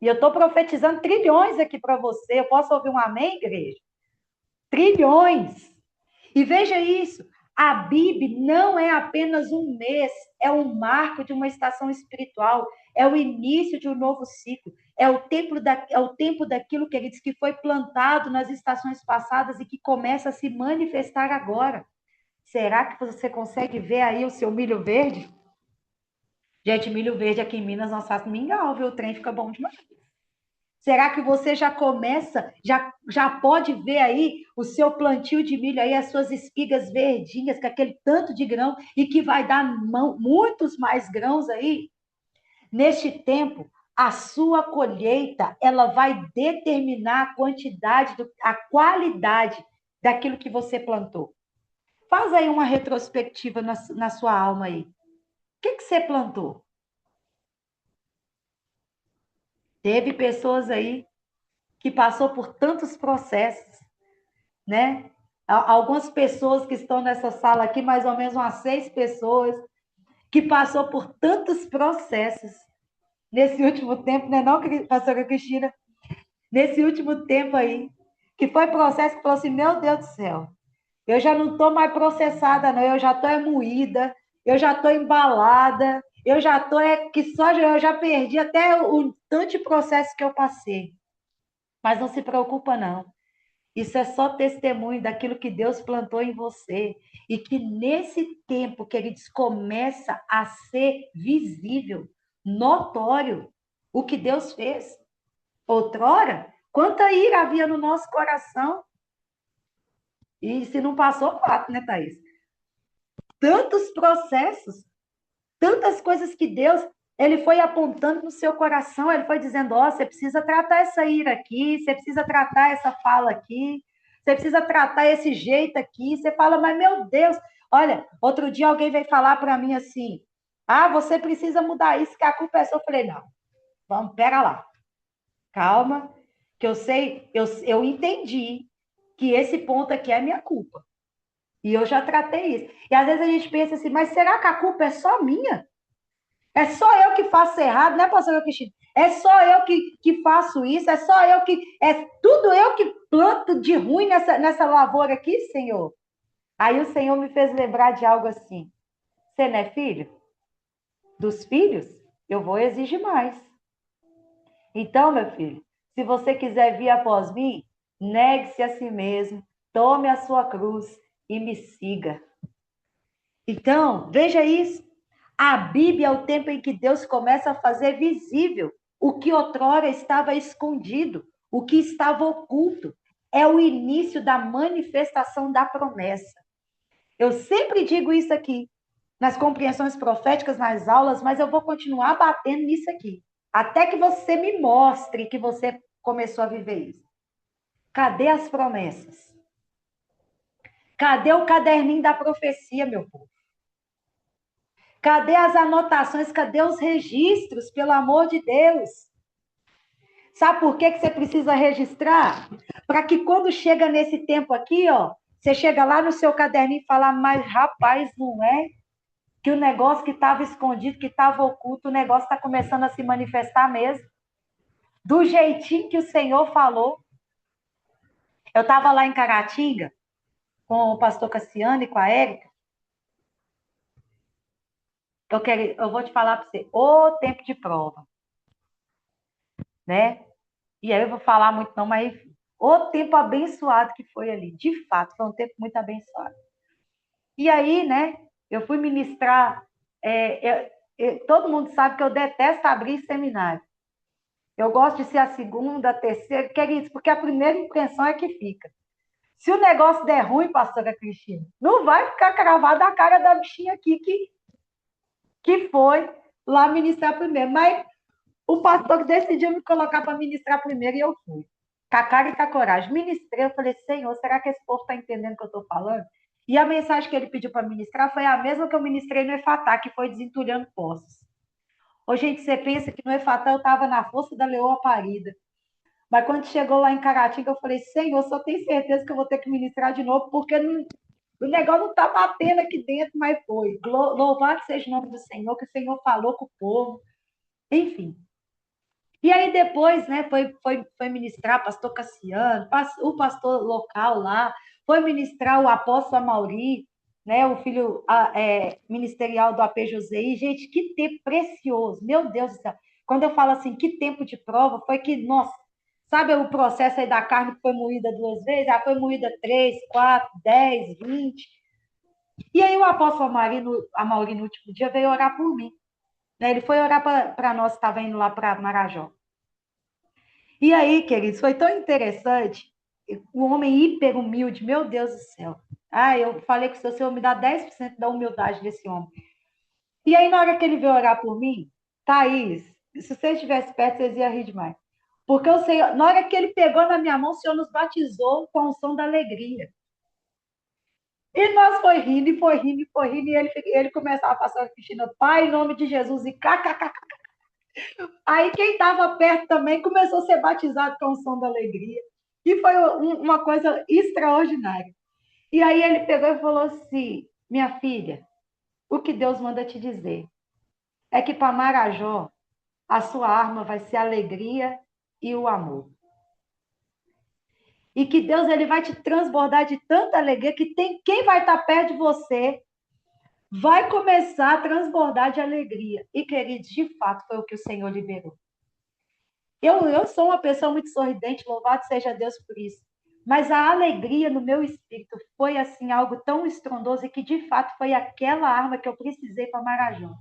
E eu estou profetizando trilhões aqui para você. Eu posso ouvir um amém, igreja? Trilhões. E veja isso, a Bíblia não é apenas um mês, é um marco de uma estação espiritual, é o início de um novo ciclo, é o tempo daquilo que ele diz que foi plantado nas estações passadas e que começa a se manifestar agora. Será que você consegue ver aí o seu milho verde? Gente, milho verde aqui em Minas nós fazemos mingau, viu? O trem fica bom demais. Será que você já começa, já pode ver aí o seu plantio de milho aí, as suas espigas verdinhas, com aquele tanto de grão, e que vai dar muitos mais grãos aí? Neste tempo, a sua colheita, ela vai determinar a quantidade, a qualidade daquilo que você plantou. Faz aí uma retrospectiva na sua alma aí. O que você plantou? Teve pessoas aí que passou por tantos processos, né? algumas pessoas que estão nessa sala aqui, mais ou menos umas 6 pessoas, que passou por tantos processos nesse último tempo, né, não, pastora Cristina? Nesse último tempo aí, que foi processo que falou assim, meu Deus do céu, eu já não estou mais processada, não, eu já estou moída, eu já estou embalada, eu já estou, que só eu já perdi até o tanto de processo que eu passei. Mas não se preocupa, não. Isso é só testemunho daquilo que Deus plantou em você. E que nesse tempo, queridos, começa a ser visível, notório, o que Deus fez. Outrora, quanta ira havia no nosso coração. E se não passou, fato, né, Thaís? Tantos processos, tantas coisas que Deus, ele foi apontando no seu coração, ele foi dizendo, ó, você precisa tratar essa ira aqui, você precisa tratar essa fala aqui, você precisa tratar esse jeito aqui. Você fala, mas meu Deus, olha, outro dia alguém veio falar para mim assim, ah, você precisa mudar isso, que a culpa é sua. Eu falei, não, vamos, pera lá, calma, que eu sei, eu entendi que esse ponto aqui é minha culpa. E eu já tratei isso. E às vezes a gente pensa assim, mas será que a culpa é só minha? É só eu que faço errado, né, pastor Cristina? É só eu que faço isso, é só eu que. É tudo eu que planto de ruim nessa lavoura aqui, Senhor. Aí o Senhor me fez lembrar de algo assim. Você não é filho? Dos filhos, eu vou exigir mais. Então, meu filho, se você quiser vir após mim, negue-se a si mesmo, tome a sua cruz e me siga. Então, veja isso. A Bíblia é o tempo em que Deus começa a fazer visível o que outrora estava escondido, o que estava oculto. É o início da manifestação da promessa. Eu sempre digo isso aqui, nas compreensões proféticas, nas aulas, mas eu vou continuar batendo nisso aqui, até que você me mostre que você começou a viver isso. Cadê as promessas? Cadê o caderninho da profecia, meu povo? Cadê as anotações? Cadê os registros, pelo amor de Deus? Sabe por que você precisa registrar? Para que quando chega nesse tempo aqui, ó, você chega lá no seu caderninho e fala, mas rapaz, não é que o negócio que estava escondido, que estava oculto, o negócio está começando a se manifestar mesmo. Do jeitinho que o Senhor falou. Eu estava lá em Caratinga, com o pastor Cassiano e com a Érica. Eu vou te falar para você, o tempo de prova, né? E aí eu vou falar muito não, mas o tempo abençoado que foi ali. De fato, foi um tempo muito abençoado. E aí, né, eu fui ministrar. Todo mundo sabe que eu detesto abrir seminário. Eu gosto de ser a segunda, a terceira, que é isso, porque a primeira impressão é que fica. Se o negócio der ruim, pastora Cristina, não vai ficar cravada a cara da bichinha aqui que foi lá ministrar primeiro. Mas o pastor decidiu me colocar para ministrar primeiro e eu fui. Com a cara e com a coragem. Ministrei, eu falei, Senhor, será que esse povo está entendendo o que eu estou falando? E a mensagem que ele pediu para ministrar foi a mesma que eu ministrei no Efatá, que foi desentulhando poços. Ô, gente, você pensa que no Efatá eu estava na força da leoa parida. Mas quando chegou lá em Caratinga, eu falei, Senhor, só tenho certeza que eu vou ter que ministrar de novo, porque o negócio não está batendo aqui dentro, mas foi. Louvado seja o nome do Senhor, que o Senhor falou com o povo. Enfim. E aí depois, né, foi ministrar pastor Cassiano, o pastor local lá, foi ministrar o apóstolo Amauri, né, o filho ministerial do AP José. E, gente, que tempo precioso, meu Deus do céu. Quando eu falo assim, que tempo de prova, foi que, nossa, sabe o processo aí da carne que foi moída 2 vezes? Ela foi moída 3, 4, 10, 20. E aí o apóstolo Amauri, no último dia, veio orar por mim. Né? Ele foi orar para nós que estava indo lá para Marajó. E aí, queridos, foi tão interessante. O homem hiper humilde, meu Deus do céu. Ah, eu falei que o Senhor me dá 10% da humildade desse homem. E aí, na hora que ele veio orar por mim, Thaís, se você estivesse perto, vocês iam rir demais. Porque o Senhor, na hora que ele pegou na minha mão, o Senhor nos batizou com o som da alegria. E nós foi rindo, e foi rindo, e foi rindo, e ele começava a passar a Cristina, Pai, em nome de Jesus, e kkk. Aí quem estava perto também começou a ser batizado com o som da alegria. E foi uma coisa extraordinária. E aí ele pegou e falou assim: minha filha, o que Deus manda te dizer é que para Marajó, a sua arma vai ser a alegria e o amor. E que Deus ele vai te transbordar de tanta alegria que tem quem vai estar perto de você vai começar a transbordar de alegria. E, queridos, de fato foi o que o Senhor liberou. Eu sou uma pessoa muito sorridente, louvado seja Deus por isso. Mas a alegria no meu espírito foi assim algo tão estrondoso e que de fato foi aquela arma que eu precisei para Marajó.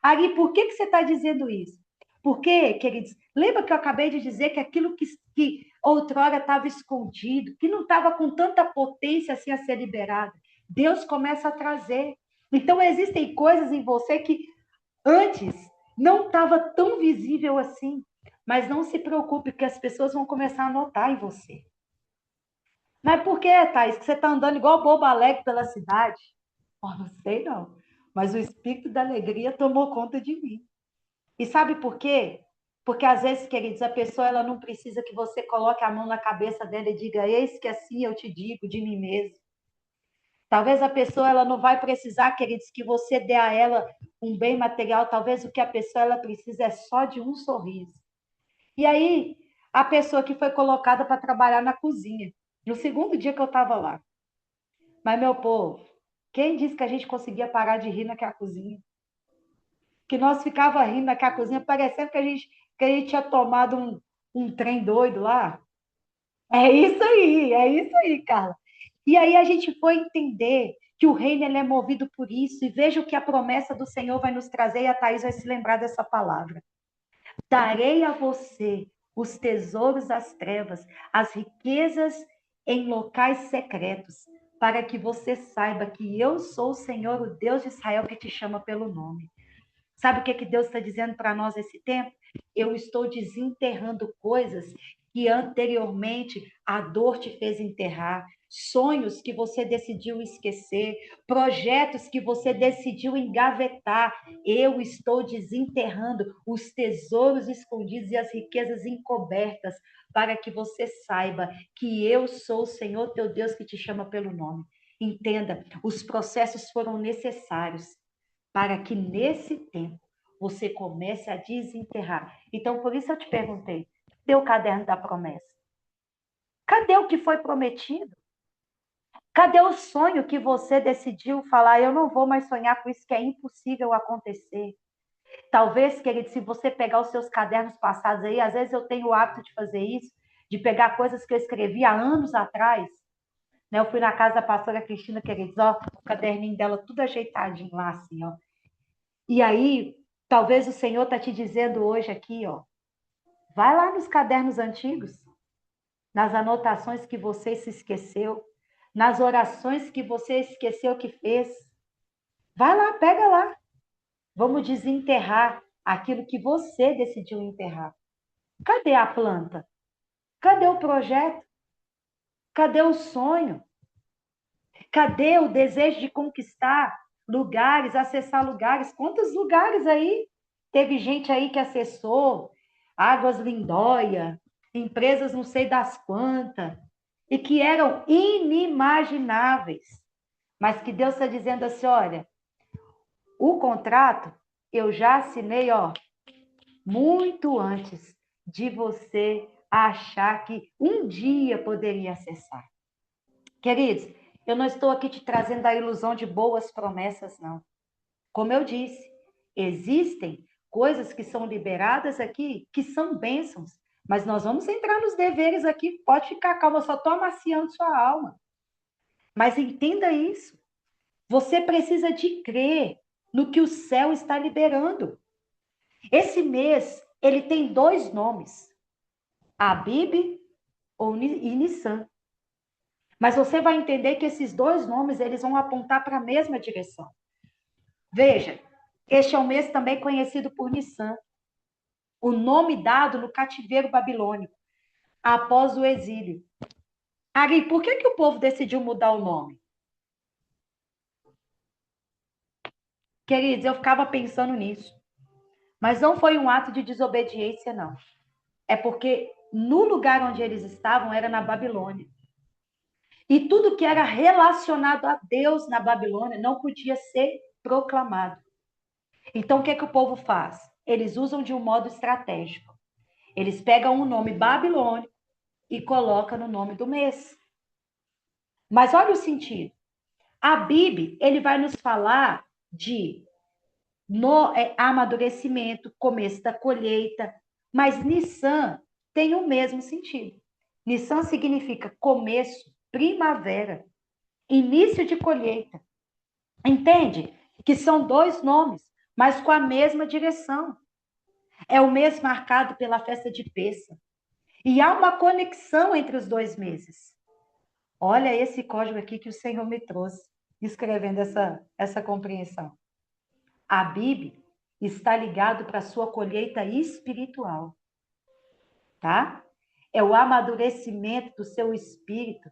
Ari, por que você está dizendo isso? Porque, queridos, lembra que eu acabei de dizer que aquilo que outrora estava escondido, que não estava com tanta potência assim a ser liberado, Deus começa a trazer. Então, existem coisas em você que antes não estava tão visível assim. Mas não se preocupe, porque as pessoas vão começar a notar em você. Mas por que, Thaís, que você está andando igual bobo alegre pela cidade? Oh, não sei não. Mas o espírito da alegria tomou conta de mim. E sabe por quê? Porque às vezes, queridos, a pessoa ela não precisa que você coloque a mão na cabeça dela e diga: eis que assim eu te digo de mim mesmo. Talvez a pessoa ela não vai precisar, queridos, que você dê a ela um bem material. Talvez o que a pessoa ela precisa é só de um sorriso. E aí, a pessoa que foi colocada para trabalhar na cozinha. No segundo dia que eu estava lá. Mas, meu povo, quem disse que a gente conseguia parar de rir naquela cozinha? Que nós ficava rindo naquela cozinha, parecendo que a gente tinha tomado um trem doido lá. É isso aí, Carla. E aí a gente foi entender que o reino ele é movido por isso. E veja o que a promessa do Senhor vai nos trazer, e a Thaís vai se lembrar dessa palavra. Darei a você os tesouros das trevas, as riquezas em locais secretos, para que você saiba que eu sou o Senhor, o Deus de Israel, que te chama pelo nome. Sabe o que, que Deus está dizendo para nós esse tempo? Eu estou desenterrando coisas que anteriormente a dor te fez enterrar, sonhos que você decidiu esquecer, projetos que você decidiu engavetar. Eu estou desenterrando os tesouros escondidos e as riquezas encobertas, para que você saiba que eu sou o Senhor teu Deus que te chama pelo nome. Entenda, os processos foram necessários para que nesse tempo você comece a desenterrar. Então, por isso eu te perguntei: cadê o caderno da promessa? Cadê o que foi prometido? Cadê o sonho que você decidiu falar? Eu não vou mais sonhar com isso, que é impossível acontecer. Talvez, querido, se você pegar os seus cadernos passados aí, às vezes eu tenho o hábito de fazer isso, de pegar coisas que eu escrevi há anos atrás. Né? Eu fui na casa da pastora Cristina, queridos, ó, o caderninho dela tudo ajeitadinho lá, assim, ó. E aí, talvez o Senhor está te dizendo hoje aqui, ó, vai lá nos cadernos antigos, nas anotações que você se esqueceu, nas orações que você esqueceu que fez. Vai lá, pega lá. Vamos desenterrar aquilo que você decidiu enterrar. Cadê a planta? Cadê o projeto? Cadê o sonho? Cadê o desejo de conquistar lugares, acessar lugares? Quantos lugares aí? Teve gente aí que acessou Águas Lindóia, empresas não sei das quantas, e que eram inimagináveis. Mas que Deus está dizendo assim: olha, o contrato eu já assinei, ó, muito antes de você achar que um dia poderia acessar. Queridos, eu não estou aqui te trazendo a ilusão de boas promessas, não. Como eu disse, existem coisas que são liberadas aqui que são bênçãos, mas nós vamos entrar nos deveres aqui. Pode ficar calma, eu só estou amaciando sua alma. Mas entenda isso. Você precisa de crer no que o céu está liberando. Esse mês, ele tem dois nomes: Abib e Nissan. Mas você vai entender que esses dois nomes eles vão apontar para a mesma direção. Veja, este é um mês também conhecido por Nissan, o nome dado no cativeiro babilônico, após o exílio. Ari, por que o povo decidiu mudar o nome? Queridos, eu ficava pensando nisso. Mas não foi um ato de desobediência, não. É porque no lugar onde eles estavam era na Babilônia. E tudo que era relacionado a Deus na Babilônia não podia ser proclamado. Então, o que é que o povo faz? Eles usam de um modo estratégico. Eles pegam um nome babilônico e colocam no nome do mês. Mas olha o sentido. A Bíblia, ele vai nos falar de amadurecimento, começo da colheita, mas Nissan tem o mesmo sentido. Nissan significa começo, primavera, início de colheita. Entende? Que são dois nomes, mas com a mesma direção. É o mês marcado pela festa de Pêssar. E há uma conexão entre os dois meses. Olha esse código aqui que o Senhor me trouxe, escrevendo essa compreensão. A Bíblia está ligado para a sua colheita espiritual, tá? É o amadurecimento do seu espírito,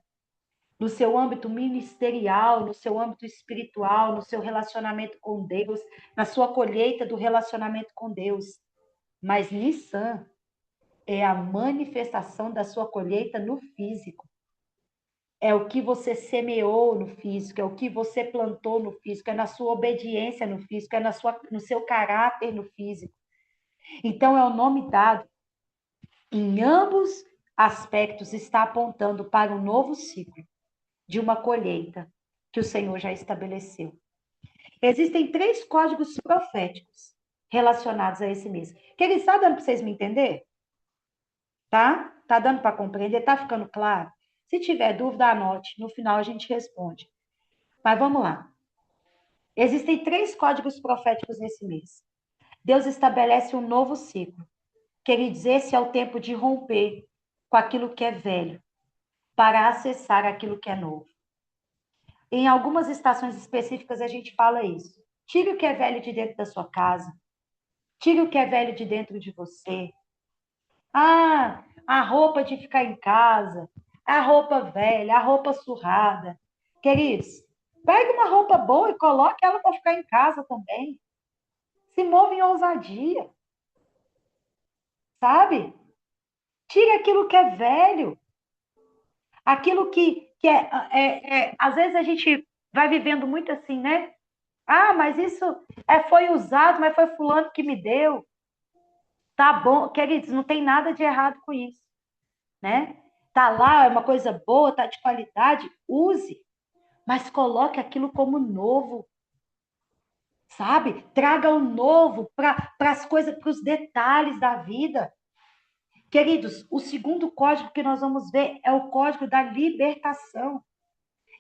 no seu âmbito ministerial, no seu âmbito espiritual, no seu relacionamento com Deus, na sua colheita do relacionamento com Deus. Mas Nissan é a manifestação da sua colheita no físico. É o que você semeou no físico, é o que você plantou no físico, é na sua obediência no físico, é no seu caráter no físico. Então, é o nome dado. Em ambos aspectos, está apontando para um novo ciclo de uma colheita que o Senhor já estabeleceu. Existem 3 códigos proféticos relacionados a esse mês. Queridos, está dando para vocês me entender? Tá? Tá dando para compreender? Tá ficando claro? Se tiver dúvida, anote. No final a gente responde. Mas vamos lá. Existem 3 códigos proféticos nesse mês. Deus estabelece um novo ciclo. Queridos, esse é o tempo de romper com aquilo que é velho para acessar aquilo que é novo. Em algumas estações específicas a gente fala isso. Tire o que é velho de dentro da sua casa. Tire o que é velho de dentro de você. Ah, a roupa de ficar em casa, a roupa velha, a roupa surrada. Queridos, pegue uma roupa boa e coloque ela para ficar em casa também. Se move em ousadia, sabe? Tire aquilo que é velho, aquilo que às vezes a gente vai vivendo muito assim, né? Ah, mas isso foi usado, mas foi fulano que me deu. Tá bom, queridos, não tem nada de errado com isso, né? Tá lá, é uma coisa boa, tá de qualidade, use, mas coloque aquilo como novo, sabe? Traga o novo para as coisas, para os detalhes da vida. Queridos, o segundo código que nós vamos ver é o código da libertação.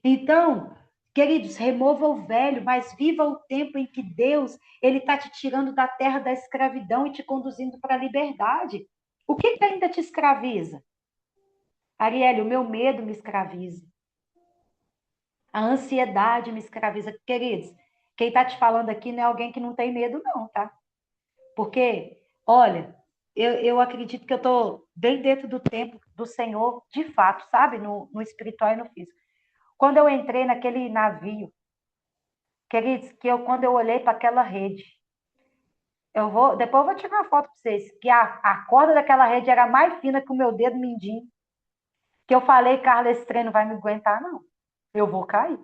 Então, queridos, remova o velho, mas viva o tempo em que Deus ele está te tirando da terra da escravidão e te conduzindo para a liberdade. O que ainda te escraviza? Arielle, o meu medo me escraviza. A ansiedade me escraviza. Queridos, quem está te falando aqui não é alguém que não tem medo, não, tá? Porque, olha, eu acredito que eu estou bem dentro do tempo do Senhor, de fato, sabe? No espiritual e no físico. Quando eu entrei naquele navio, queridos, quando eu olhei para aquela rede, depois eu vou tirar uma foto para vocês, que a corda daquela rede era mais fina que o meu dedo mindinho, que eu falei, Carla, esse trem não vai me aguentar, não. Eu vou cair.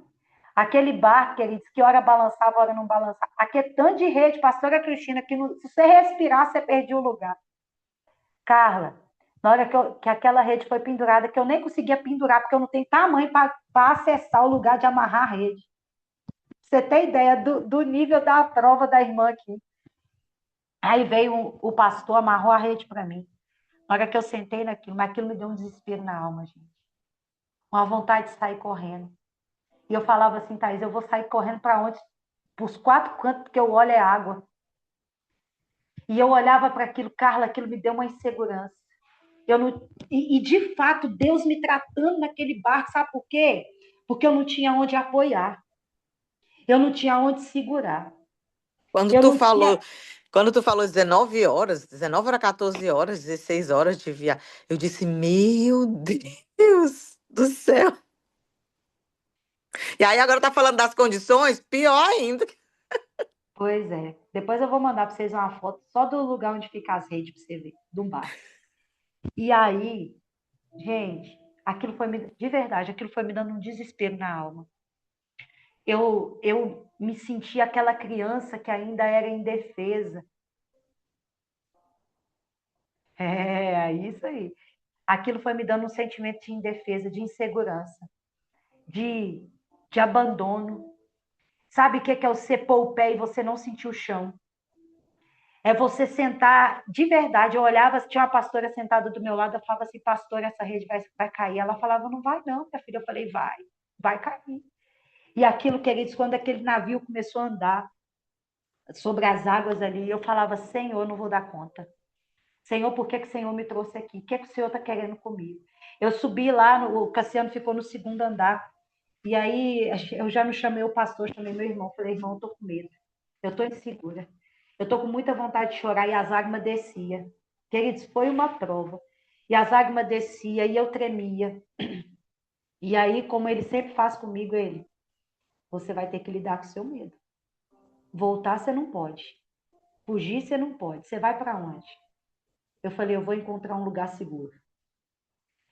Aquele barco, queridos, que hora balançava, hora não balançava. Aquele tanto de rede, pastora Cristina, que se você respirar, você perdia o lugar. Carla, na hora que aquela rede foi pendurada, que eu nem conseguia pendurar, porque eu não tenho tamanho para acessar o lugar de amarrar a rede. Você tem ideia do nível da prova da irmã aqui. Aí veio o pastor, amarrou a rede para mim. Na hora que eu sentei naquilo, mas aquilo me deu um desespero na alma, gente. Uma vontade de sair correndo. E eu falava assim, Thaís, eu vou sair correndo para onde? Para os 4 cantos que eu olho é água. E eu olhava para aquilo, Carla, aquilo me deu uma insegurança. Eu não, de fato, Deus me tratando naquele barco, sabe por quê? Porque eu não tinha onde apoiar. Eu não tinha onde segurar. Quando Eu tu não falou, tinha. quando tu falou 19 horas, 19 horas, 14 horas, 16 horas de viagem, eu disse, meu Deus do céu. E aí agora tá falando das condições, pior ainda. Pois é. Depois eu vou mandar para vocês uma foto só do lugar onde fica as redes para você ver, do barco. E aí, gente, aquilo foi, de verdade, aquilo foi me dando um desespero na alma. Eu me senti aquela criança que ainda era indefesa. É, isso aí. Aquilo foi me dando um sentimento de indefesa, de insegurança, de, de abandono. Sabe o que é o você pôr o pé e você não sentir o chão? É você sentar, de verdade, eu olhava, tinha uma pastora sentada do meu lado, eu falava assim, pastora, essa rede vai cair. Ela falava, não vai não, minha filha. Eu falei, vai cair. E aquilo, queridos, quando aquele navio começou a andar sobre as águas ali, eu falava, Senhor, eu não vou dar conta. Senhor, por que o Senhor me trouxe aqui? O que o Senhor está querendo comigo? Eu subi lá, o Cassiano ficou no segundo andar, e aí eu já não chamei o pastor, chamei meu irmão, falei, irmão, eu tô com medo, eu tô insegura, eu tô com muita vontade de chorar, e as lágrimas desciam. Queridos, foi uma prova. E as lágrimas desciam, e eu tremia. E aí, como ele sempre faz comigo, você vai ter que lidar com o seu medo. Voltar você não pode. Fugir você não pode. Você vai para onde? Eu falei, eu vou encontrar um lugar seguro.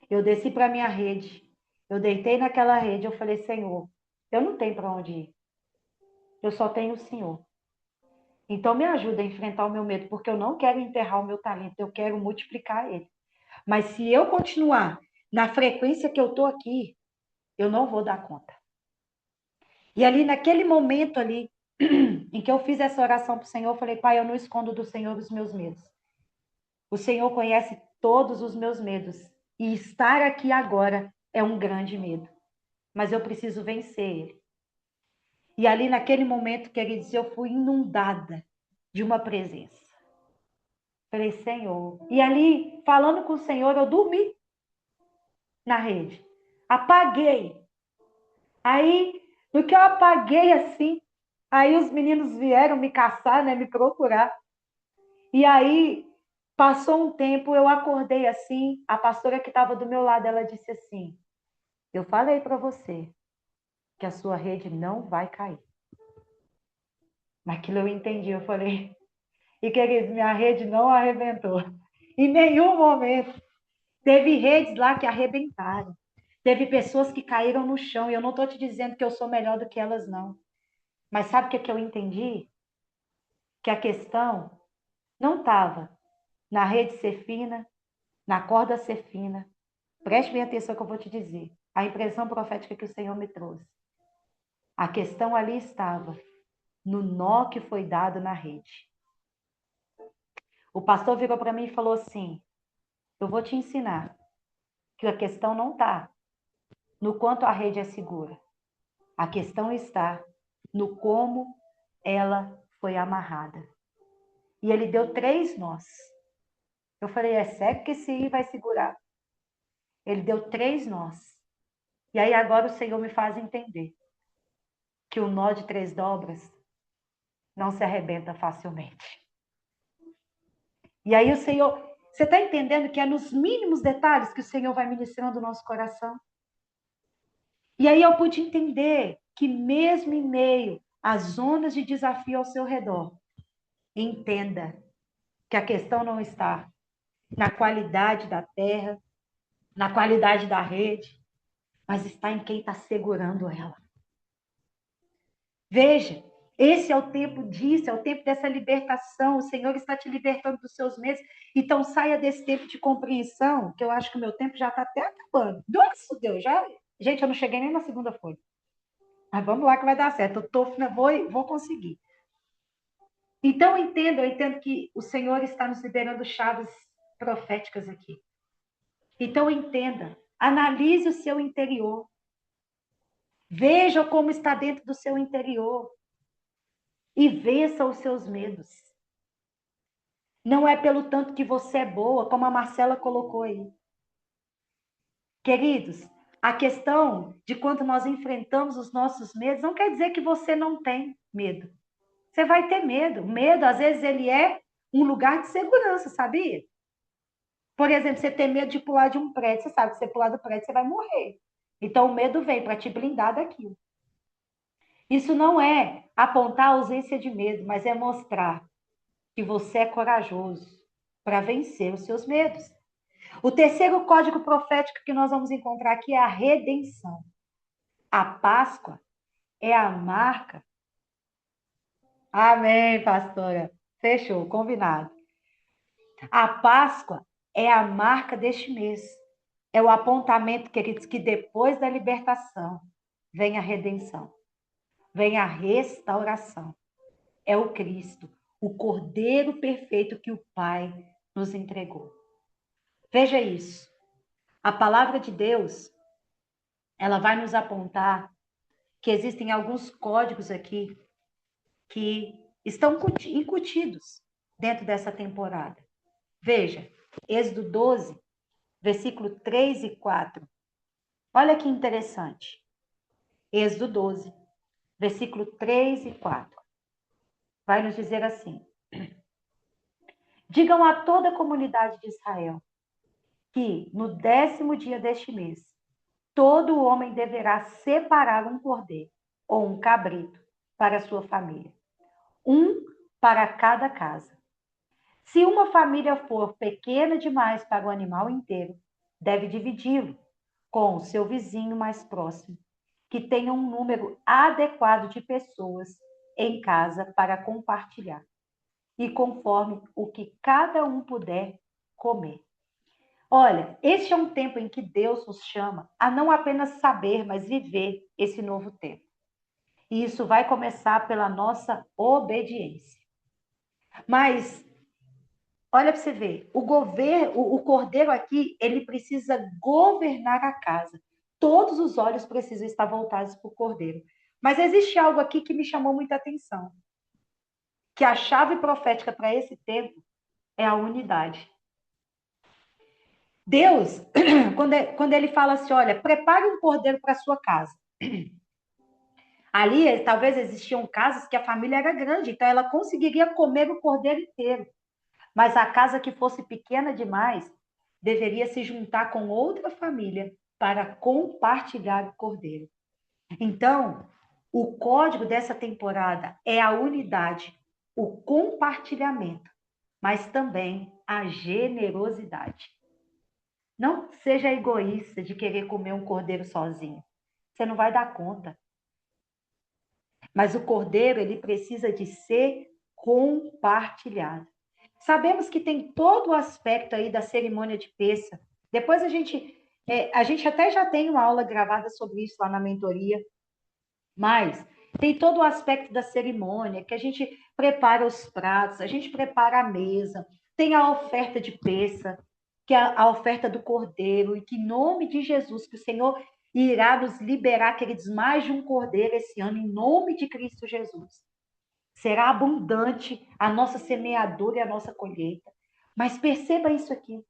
Eu desci para minha rede. Eu deitei naquela rede. Eu falei, Senhor, eu não tenho para onde ir. Eu só tenho o Senhor. Então me ajuda a enfrentar o meu medo, porque eu não quero enterrar o meu talento, eu quero multiplicar ele. Mas se eu continuar na frequência que eu estou aqui, eu não vou dar conta. E ali, naquele momento ali, em que eu fiz essa oração para o Senhor, eu falei, Pai, eu não escondo do Senhor os meus medos. O Senhor conhece todos os meus medos. E estar aqui agora é um grande medo. Mas eu preciso vencer ele. E ali, naquele momento, queridos, eu fui inundada de uma presença. Falei, Senhor. E ali, falando com o Senhor, eu dormi na rede. Apaguei. Aí, no que eu apaguei assim, aí os meninos vieram me caçar, né, me procurar. E aí, passou um tempo, eu acordei assim, a pastora que estava do meu lado, ela disse assim, eu falei para você que a sua rede não vai cair. Naquilo eu entendi, eu falei, e queridos, minha rede não arrebentou. Em nenhum momento. Teve redes lá que arrebentaram. Teve pessoas que caíram no chão. E eu não estou te dizendo que eu sou melhor do que elas, não. Mas sabe o que eu entendi? Que a questão não estava na rede ser fina, na corda ser fina. Preste bem atenção que eu vou te dizer. A impressão profética que o Senhor me trouxe. A questão ali estava no nó que foi dado na rede. O pastor virou para mim e falou assim, eu vou te ensinar que a questão não está no quanto a rede é segura. A questão está no como ela foi amarrada. E ele deu 3 nós. Eu falei, é sério que esse aí vai segurar? Ele deu 3 nós. E aí agora o Senhor me faz entender que o nó de 3 dobras não se arrebenta facilmente. E aí o Senhor, você está entendendo que é nos mínimos detalhes que o Senhor vai ministrando o nosso coração? E aí eu pude entender que mesmo em meio às zonas de desafio ao seu redor, entenda que a questão não está na qualidade da terra, na qualidade da rede, mas está em quem está segurando ela. Veja, esse é o tempo disso, é o tempo dessa libertação. O Senhor está te libertando dos seus medos. Então saia desse tempo de compreensão, que eu acho que o meu tempo já está até acabando. Nossa Deus, já. Gente, eu não cheguei nem na segunda folha. Mas vamos lá que vai dar certo. Eu vou conseguir. Então, eu entendo que o Senhor está nos liberando chaves proféticas aqui. Então, entenda, analise o seu interior. Veja como está dentro do seu interior. E vença os seus medos. Não é pelo tanto que você é boa, como a Marcela colocou aí. Queridos, a questão de quando nós enfrentamos os nossos medos não quer dizer que você não tem medo. Você vai ter medo. Medo, às vezes, ele é um lugar de segurança, sabia? Por exemplo, você tem medo de pular de um prédio, você sabe que se você pular do prédio, você vai morrer. Então, o medo vem para te blindar daquilo. Isso não é apontar a ausência de medo, mas é mostrar que você é corajoso para vencer os seus medos. O terceiro código profético que nós vamos encontrar aqui é a redenção. A Páscoa é a marca. Amém, pastora. Fechou, combinado. A Páscoa é a marca deste mês. É o apontamento, queridos, que depois da libertação vem a redenção, vem a restauração. É o Cristo, o Cordeiro perfeito que o Pai nos entregou. Veja isso. A palavra de Deus, ela vai nos apontar que existem alguns códigos aqui que estão incutidos dentro dessa temporada. Veja, Êxodo 12, versículo 3 e 4. Olha que interessante. Êxodo 12, versículo 3 e 4. Vai nos dizer assim: digam a toda a comunidade de Israel que no 10º dia deste mês, todo homem deverá separar um cordeiro ou um cabrito para a sua família, um para cada casa. Se uma família for pequena demais para o animal inteiro, deve dividi-lo com o seu vizinho mais próximo, que tenha um número adequado de pessoas em casa para compartilhar, e conforme o que cada um puder comer. Olha, este é um tempo em que Deus nos chama a não apenas saber, mas viver esse novo tempo. E isso vai começar pela nossa obediência. Mas, olha para você ver, o cordeiro aqui, ele precisa governar a casa. Todos os olhos precisam estar voltados para o cordeiro. Mas existe algo aqui que me chamou muita atenção. Que a chave profética para esse tempo é a unidade. Deus, quando ele fala assim, olha, prepare um cordeiro para sua casa. Ali, talvez existiam casas que a família era grande, então ela conseguiria comer o cordeiro inteiro. Mas a casa que fosse pequena demais, deveria se juntar com outra família para compartilhar o cordeiro. Então, o código dessa temporada é a unidade, o compartilhamento, mas também a generosidade. Não seja egoísta de querer comer um cordeiro sozinho. Você não vai dar conta. Mas o cordeiro, ele precisa de ser compartilhado. Sabemos que tem todo o aspecto aí da cerimônia de Pêssar. Depois a gente até já tem uma aula gravada sobre isso lá na mentoria. Mas tem todo o aspecto da cerimônia, que a gente prepara os pratos, a gente prepara a mesa, tem a oferta de Pêssar, que é a oferta do cordeiro, e que em nome de Jesus, que o Senhor irá nos liberar, queridos, mais de um cordeiro esse ano, em nome de Cristo Jesus. Será abundante a nossa semeadura e a nossa colheita. Mas perceba isso aqui.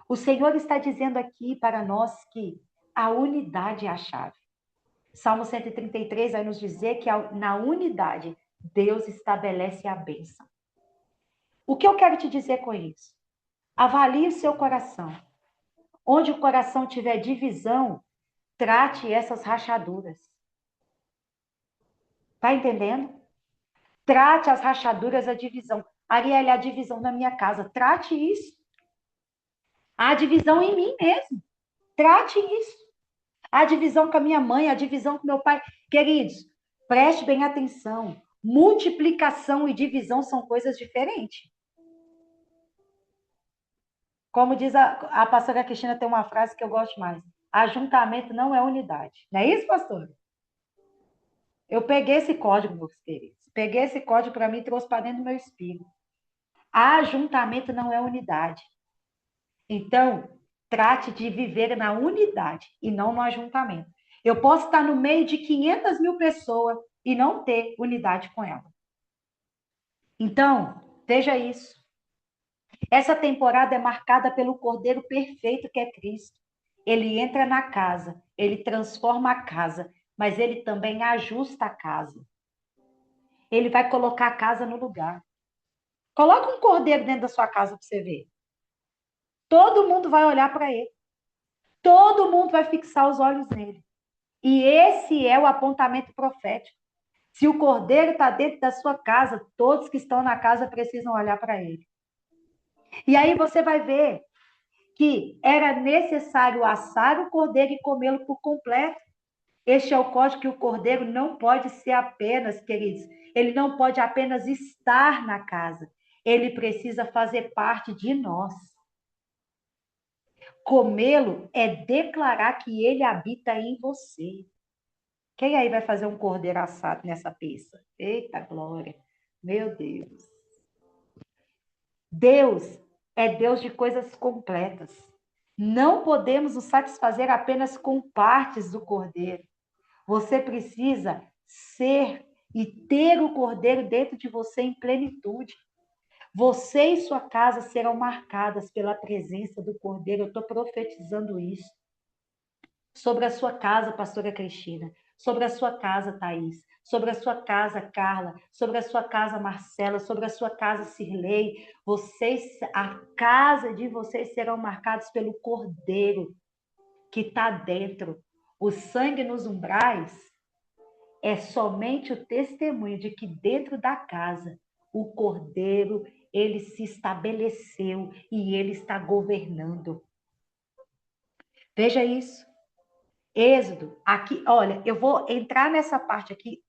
O Senhor está dizendo aqui para nós que a unidade é a chave. Salmo 133 vai nos dizer que na unidade Deus estabelece a bênção. O que eu quero te dizer com isso? Avalie o seu coração. Onde o coração tiver divisão, trate essas rachaduras. Está entendendo? Trate as rachaduras, a divisão. Arielle, a divisão na minha casa. Trate isso. A divisão em mim mesmo. Trate isso. A divisão com a minha mãe, a divisão com meu pai. Queridos, preste bem atenção. Multiplicação e divisão são coisas diferentes. Como diz a pastora Cristina, tem uma frase que eu gosto mais. Ajuntamento não é unidade. Não é isso, pastor? Eu peguei esse código, meus queridos. Peguei esse código para mim e trouxe para dentro do meu espírito. Ajuntamento não é unidade. Então, trate de viver na unidade e não no ajuntamento. Eu posso estar no meio de 500 mil pessoas e não ter unidade com ela. Então, veja isso. Essa temporada é marcada pelo Cordeiro perfeito que é Cristo. Ele entra na casa, ele transforma a casa, mas ele também ajusta a casa. Ele vai colocar a casa no lugar. Coloca um cordeiro dentro da sua casa para você ver. Todo mundo vai olhar para ele. Todo mundo vai fixar os olhos nele. E esse é o apontamento profético. Se o cordeiro está dentro da sua casa, todos que estão na casa precisam olhar para ele. E aí você vai ver que era necessário assar o cordeiro e comê-lo por completo. Este é o código que o cordeiro não pode ser apenas, queridos, ele não pode apenas estar na casa, ele precisa fazer parte de nós. Comê-lo é declarar que ele habita em você. Quem aí vai fazer um cordeiro assado nessa peça? Eita glória! Meu Deus! Deus é Deus de coisas completas. Não podemos nos satisfazer apenas com partes do cordeiro. Você precisa ser e ter o cordeiro dentro de você em plenitude. Você e sua casa serão marcadas pela presença do cordeiro. Eu estou profetizando isso. Sobre a sua casa, pastora Cristina. Sobre a sua casa, Thaís. Sobre a sua casa, Carla. Sobre a sua casa, Marcela. Sobre a sua casa, Cirlei. A casa de vocês serão marcados pelo cordeiro que está dentro. O sangue nos umbrais é somente o testemunho de que dentro da casa o cordeiro ele se estabeleceu e ele está governando. Veja isso. Êxodo, aqui, olha, eu vou entrar nessa parte aqui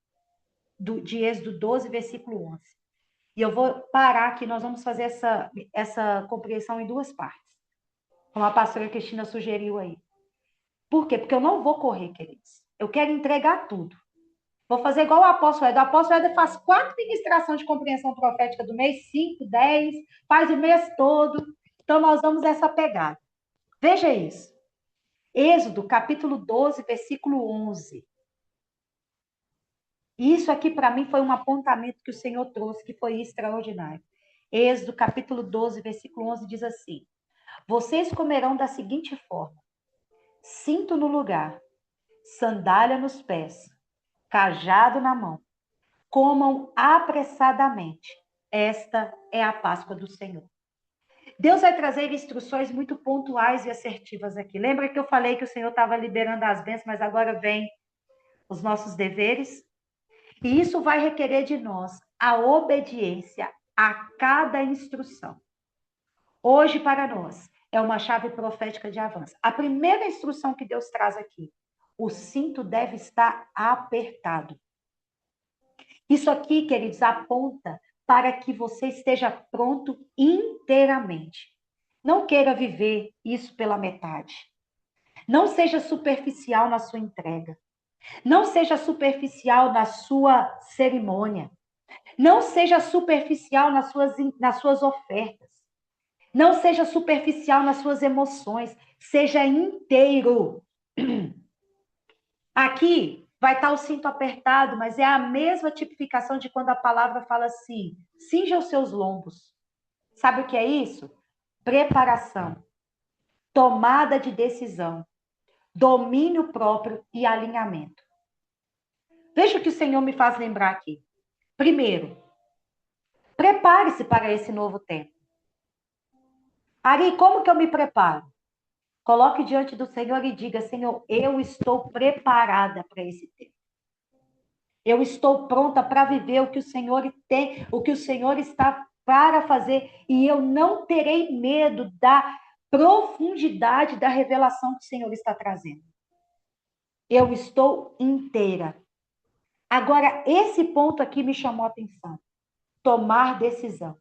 de Êxodo 12, versículo 11. E eu vou parar aqui, nós vamos fazer essa compreensão em duas partes. Como a pastora Cristina sugeriu aí. Por quê? Porque eu não vou correr, queridos. Eu quero entregar tudo. Vou fazer igual o apóstolo Éder. O apóstolo Éder faz 4 ministrações de compreensão profética do mês, 5, 10, faz o mês todo. Então, nós vamos nessa pegada. Veja isso. Êxodo, capítulo 12, versículo 11. Isso aqui, para mim, foi um apontamento que o Senhor trouxe, que foi extraordinário. Êxodo, capítulo 12, versículo 11, diz assim: Vocês comerão da seguinte forma: cinto no lugar, sandália nos pés, cajado na mão. Comam apressadamente. Esta é a Páscoa do Senhor. Deus vai trazer instruções muito pontuais e assertivas aqui. Lembra que eu falei que o Senhor estava liberando as bênçãos, mas agora vem os nossos deveres? E isso vai requerer de nós a obediência a cada instrução. Hoje, para nós, é uma chave profética de avanço. A primeira instrução que Deus traz aqui: o cinto deve estar apertado. Isso aqui, queridos, aponta para que você esteja pronto inteiramente. Não queira viver isso pela metade. Não seja superficial na sua entrega. Não seja superficial na sua cerimônia. Não seja superficial nas suas ofertas. Não seja superficial nas suas emoções. Seja inteiro. Aqui vai estar o cinto apertado, mas é a mesma tipificação de quando a palavra fala assim: cinja os seus lombos. Sabe o que é isso? Preparação, tomada de decisão, domínio próprio e alinhamento. Veja o que o Senhor me faz lembrar aqui. Primeiro, prepare-se para esse novo tempo. Ari, como que eu me preparo? Coloque diante do Senhor e diga: Senhor, eu estou preparada para esse tempo. Eu estou pronta para viver o que o Senhor tem, o que o Senhor está para fazer, e eu não terei medo da profundidade da revelação que o Senhor está trazendo. Eu estou inteira. Agora, esse ponto aqui me chamou a atenção. Tomar decisão.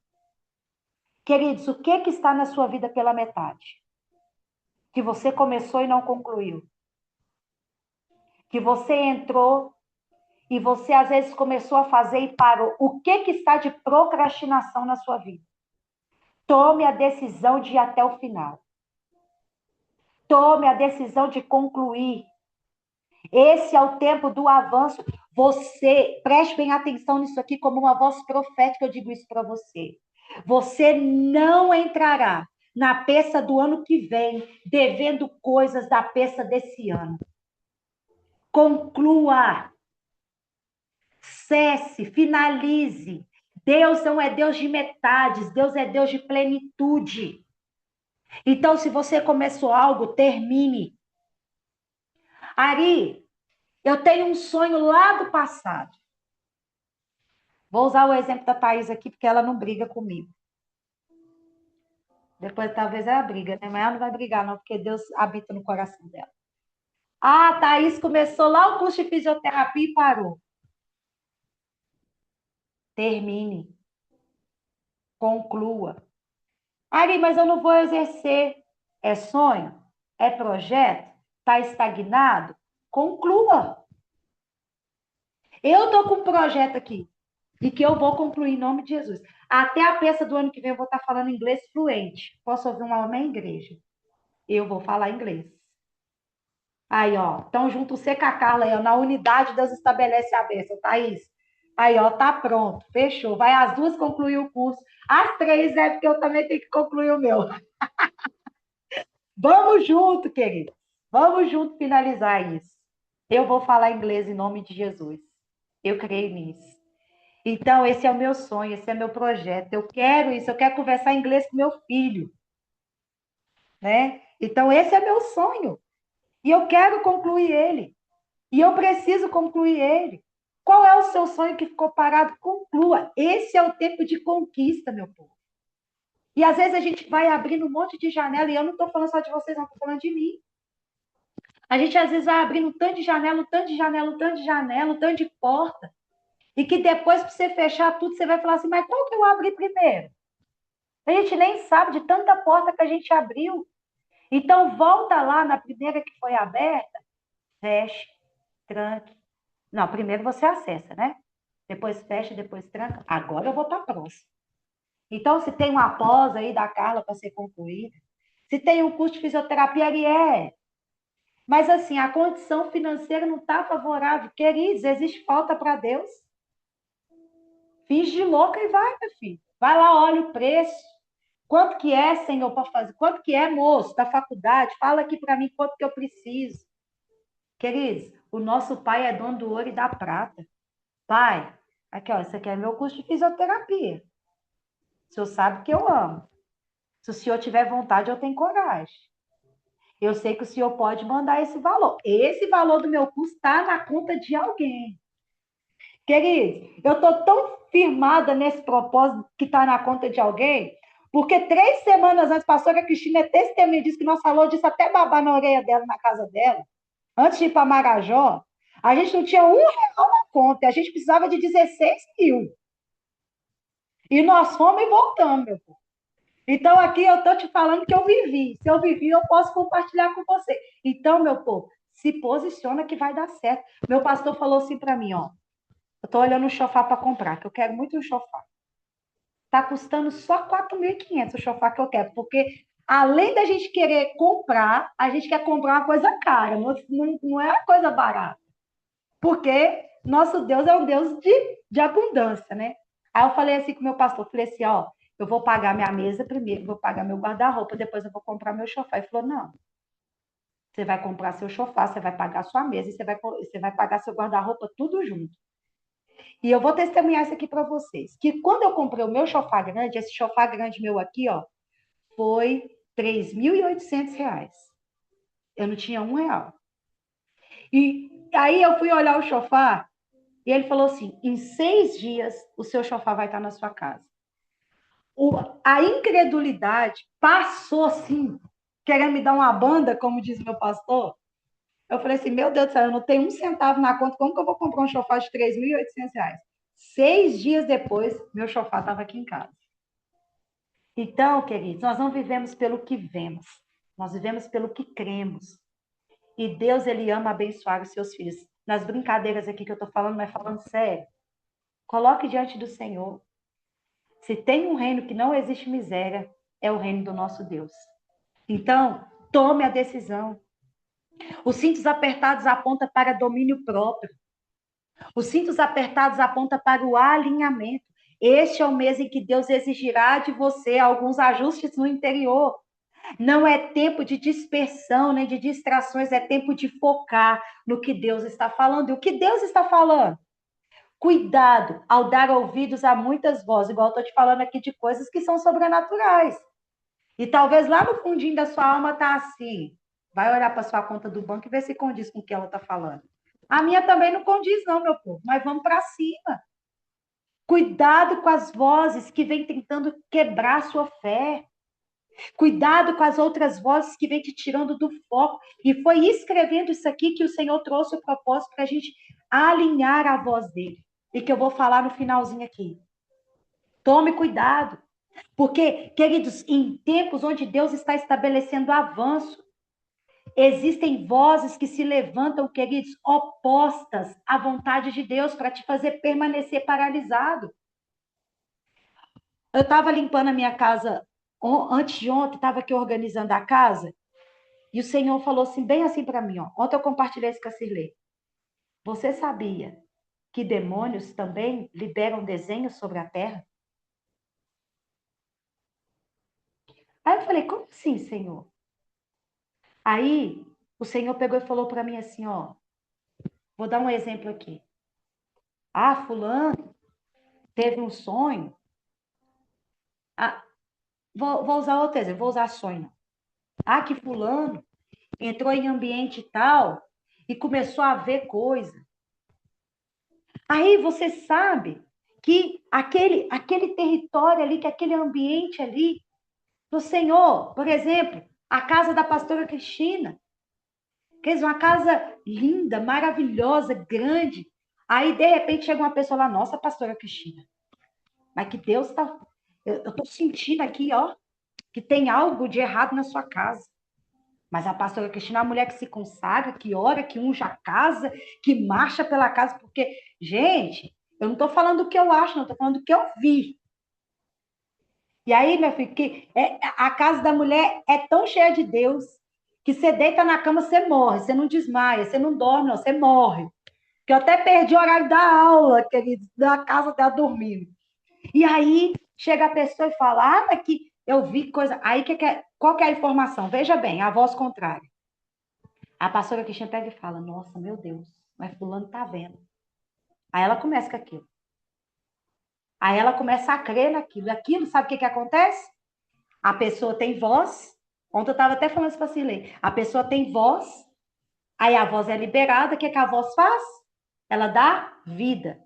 Queridos, o que está na sua vida pela metade? Que você começou e não concluiu. Que você entrou e você às vezes começou a fazer e parou. O que está de procrastinação na sua vida? Tome a decisão de ir até o final. Tome a decisão de concluir. Esse é o tempo do avanço. Você, preste bem atenção nisso aqui como uma voz profética, eu digo isso para você. Você não entrará na peça do ano que vem devendo coisas da peça desse ano. Conclua. Cesse, finalize. Deus não é Deus de metades, Deus é Deus de plenitude. Então, se você começou algo, termine. Ari, eu tenho um sonho lá do passado. Vou usar o exemplo da Thaís aqui, porque ela não briga comigo. Depois talvez ela briga, né? Mas ela não vai brigar, não, porque Deus habita no coração dela. Ah, Thaís começou lá o curso de fisioterapia e parou. Termine, conclua. Ari, mas eu não vou exercer. É sonho? É projeto? Está estagnado? Conclua. Eu estou com um projeto aqui e que eu vou concluir em nome de Jesus. Até a peça do ano que vem eu vou estar falando inglês fluente. Posso ouvir um amém, igreja? Eu vou falar inglês. Aí, ó, então junto você com a Carla aí, ó, na unidade Deus estabelece a bênção, Thaís. Aí, ó, tá pronto, fechou. Vai as duas concluir o curso. As três é porque eu também tenho que concluir o meu. Vamos junto, querido. Vamos junto finalizar isso. Eu vou falar inglês em nome de Jesus. Eu creio nisso. Então, esse é o meu sonho, esse é o meu projeto. Eu quero isso, eu quero conversar inglês com meu filho, né? Então, esse é meu sonho. E eu quero concluir ele. E eu preciso concluir ele. Qual é o seu sonho que ficou parado? Conclua. Esse é o tempo de conquista, meu povo. E às vezes a gente vai abrindo um monte de janela, e eu não estou falando só de vocês, não estou falando de mim. A gente às vezes vai abrindo um tanto de janela, um tanto de janela, um tanto de janela, um tanto de porta. E que depois, para você fechar tudo, você vai falar assim, mas qual que eu abri primeiro? A gente nem sabe de tanta porta que a gente abriu. Então, volta lá na primeira que foi aberta, feche, tranque. Não, primeiro você acessa, né? Depois fecha, depois tranca. Agora eu vou para a próxima. Então, se tem uma pós aí da Carla para ser concluída, se tem um curso de fisioterapia, ele é. Mas, assim, a condição financeira não está favorável. Queridos, existe falta para Deus. Finge de louca e vai, meu filho. Vai lá, olha o preço. Quanto que é, Senhor, para fazer? Quanto que é, moço, da faculdade? Fala aqui para mim quanto que eu preciso. Queridos, o nosso pai é dono do ouro e da prata. Pai, aqui, ó, isso aqui é meu curso de fisioterapia. O senhor sabe que eu amo. Se o senhor tiver vontade, eu tenho coragem. Eu sei que o senhor pode mandar esse valor. Esse valor do meu curso está na conta de alguém. Querido, eu estou tão firmada nesse propósito que está na conta de alguém, porque 3 semanas antes, a pastora Cristina é testemunha disso, que nós falou disso até babar na orelha dela, na casa dela, antes de ir para Marajó, a gente não tinha R$ 1 na conta, a gente precisava de 16 mil. E nós fomos e voltamos, meu povo. Então, aqui eu estou te falando que eu vivi. Se eu vivi, eu posso compartilhar com você. Então, meu povo, se posiciona que vai dar certo. Meu pastor falou assim para mim, ó. Eu estou olhando um sofá para comprar, que eu quero muito um sofá. Está custando só 4.500 o sofá que eu quero, porque além da gente querer comprar, a gente quer comprar uma coisa cara, não é uma coisa barata. Porque nosso Deus é um Deus de abundância, né? Aí eu falei assim com o meu pastor, falei assim, ó, eu vou pagar minha mesa primeiro, vou pagar meu guarda-roupa, depois eu vou comprar meu sofá. Ele falou, não, você vai comprar seu sofá, você vai pagar sua mesa, e você vai pagar seu guarda-roupa tudo junto. E eu vou testemunhar isso aqui para vocês, que quando eu comprei o meu sofá grande, esse sofá grande meu aqui, ó, foi R$ 3.800. Eu não tinha R$ 1. E aí eu fui olhar o sofá e ele falou assim: em 6 dias o seu sofá vai estar na sua casa. A incredulidade passou assim, querendo me dar uma banda, como diz meu pastor. Eu falei assim: meu Deus do céu, eu não tenho R$ 1 na conta, como que eu vou comprar um sofá de R$ 3.800? 6 dias depois, meu sofá estava aqui em casa. Então, queridos, nós não vivemos pelo que vemos, nós vivemos pelo que cremos. E Deus, ele ama abençoar os seus filhos. Nas brincadeiras aqui que eu estou falando, mas falando sério, coloque diante do Senhor. Se tem um reino que não existe miséria, é o reino do nosso Deus. Então, tome a decisão. Os cintos apertados apontam para domínio próprio. Os cintos apertados apontam para o alinhamento. Este é o mês em que Deus exigirá de você alguns ajustes no interior. Não é tempo de dispersão, nem de distrações, é tempo de focar no que Deus está falando. E o que Deus está falando? Cuidado ao dar ouvidos a muitas vozes, igual eu estou te falando aqui de coisas que são sobrenaturais. E talvez lá no fundinho da sua alma está assim. Vai olhar para sua conta do banco e ver se condiz com o que ela está falando. A minha também não condiz, não, meu povo, mas vamos para cima. Cuidado com as vozes que vêm tentando quebrar a sua fé. Cuidado com as outras vozes que vêm te tirando do foco. E foi escrevendo isso aqui que o Senhor trouxe o propósito para a gente alinhar a voz dele. E que eu vou falar no finalzinho aqui. Tome cuidado. Porque, queridos, em tempos onde Deus está estabelecendo avanço, existem vozes que se levantam, queridos, opostas à vontade de Deus para te fazer permanecer paralisado. Eu estava limpando a minha casa antes de ontem, estava aqui organizando a casa, e o Senhor falou assim, bem assim para mim, ó. Ontem eu compartilhei isso com a Cirlei. Você sabia que demônios também liberam desenhos sobre a terra? Aí eu falei, como assim, Senhor? Aí o Senhor pegou e falou para mim assim, ó, vou dar um exemplo aqui. Ah, fulano teve um sonho. Ah, vou usar outro exemplo, vou usar sonho. Ah, que fulano entrou em ambiente tal e começou a ver coisa. Aí você sabe que aquele território ali, que aquele ambiente ali, do Senhor, por exemplo, a casa da pastora Cristina, que é uma casa linda, maravilhosa, grande. Aí, de repente, chega uma pessoa lá, nossa, pastora Cristina, mas que Deus está. Eu estou sentindo aqui, ó, que tem algo de errado na sua casa. Mas a pastora Cristina é uma mulher que se consagra, que ora, que unge a casa, que marcha pela casa, porque, gente, eu não estou falando o que eu acho, não, estou falando o que eu vi. E aí, meu filho, a casa da mulher é tão cheia de Deus que você deita na cama, você morre, você não desmaia, você não dorme, não, você morre. Que eu até perdi o horário da aula, querido, da casa dela dormindo. E aí chega a pessoa e fala, ah, mas que eu vi coisa. Aí qual que é a informação? Veja bem, a voz contrária. A pastora Cristina pega e fala, nossa, meu Deus, mas fulano tá vendo. Aí ela começa com aquilo. Aí ela começa a crer naquilo. Aquilo, sabe o que acontece? A pessoa tem voz. Ontem eu estava até falando isso para a Cilei. A pessoa tem voz, aí a voz é liberada. O que a voz faz? Ela dá vida.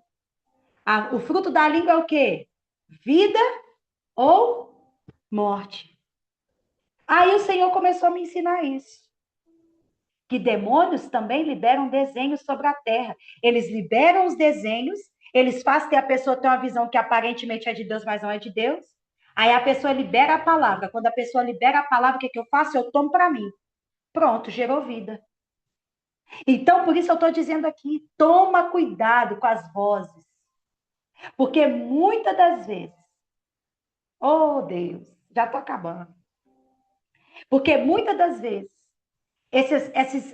O fruto da língua é o quê? Vida ou morte. Aí o Senhor começou a me ensinar isso. Que demônios também liberam desenhos sobre a terra. Eles liberam os desenhos, eles fazem que a pessoa ter uma visão que aparentemente é de Deus, mas não é de Deus. Aí a pessoa libera a palavra. Quando a pessoa libera a palavra, o que eu faço? Eu tomo para mim. Pronto, gerou vida. Então, por isso eu estou dizendo aqui, toma cuidado com as vozes. Porque muitas das vezes, oh Deus, já estou acabando. Porque muitas das vezes,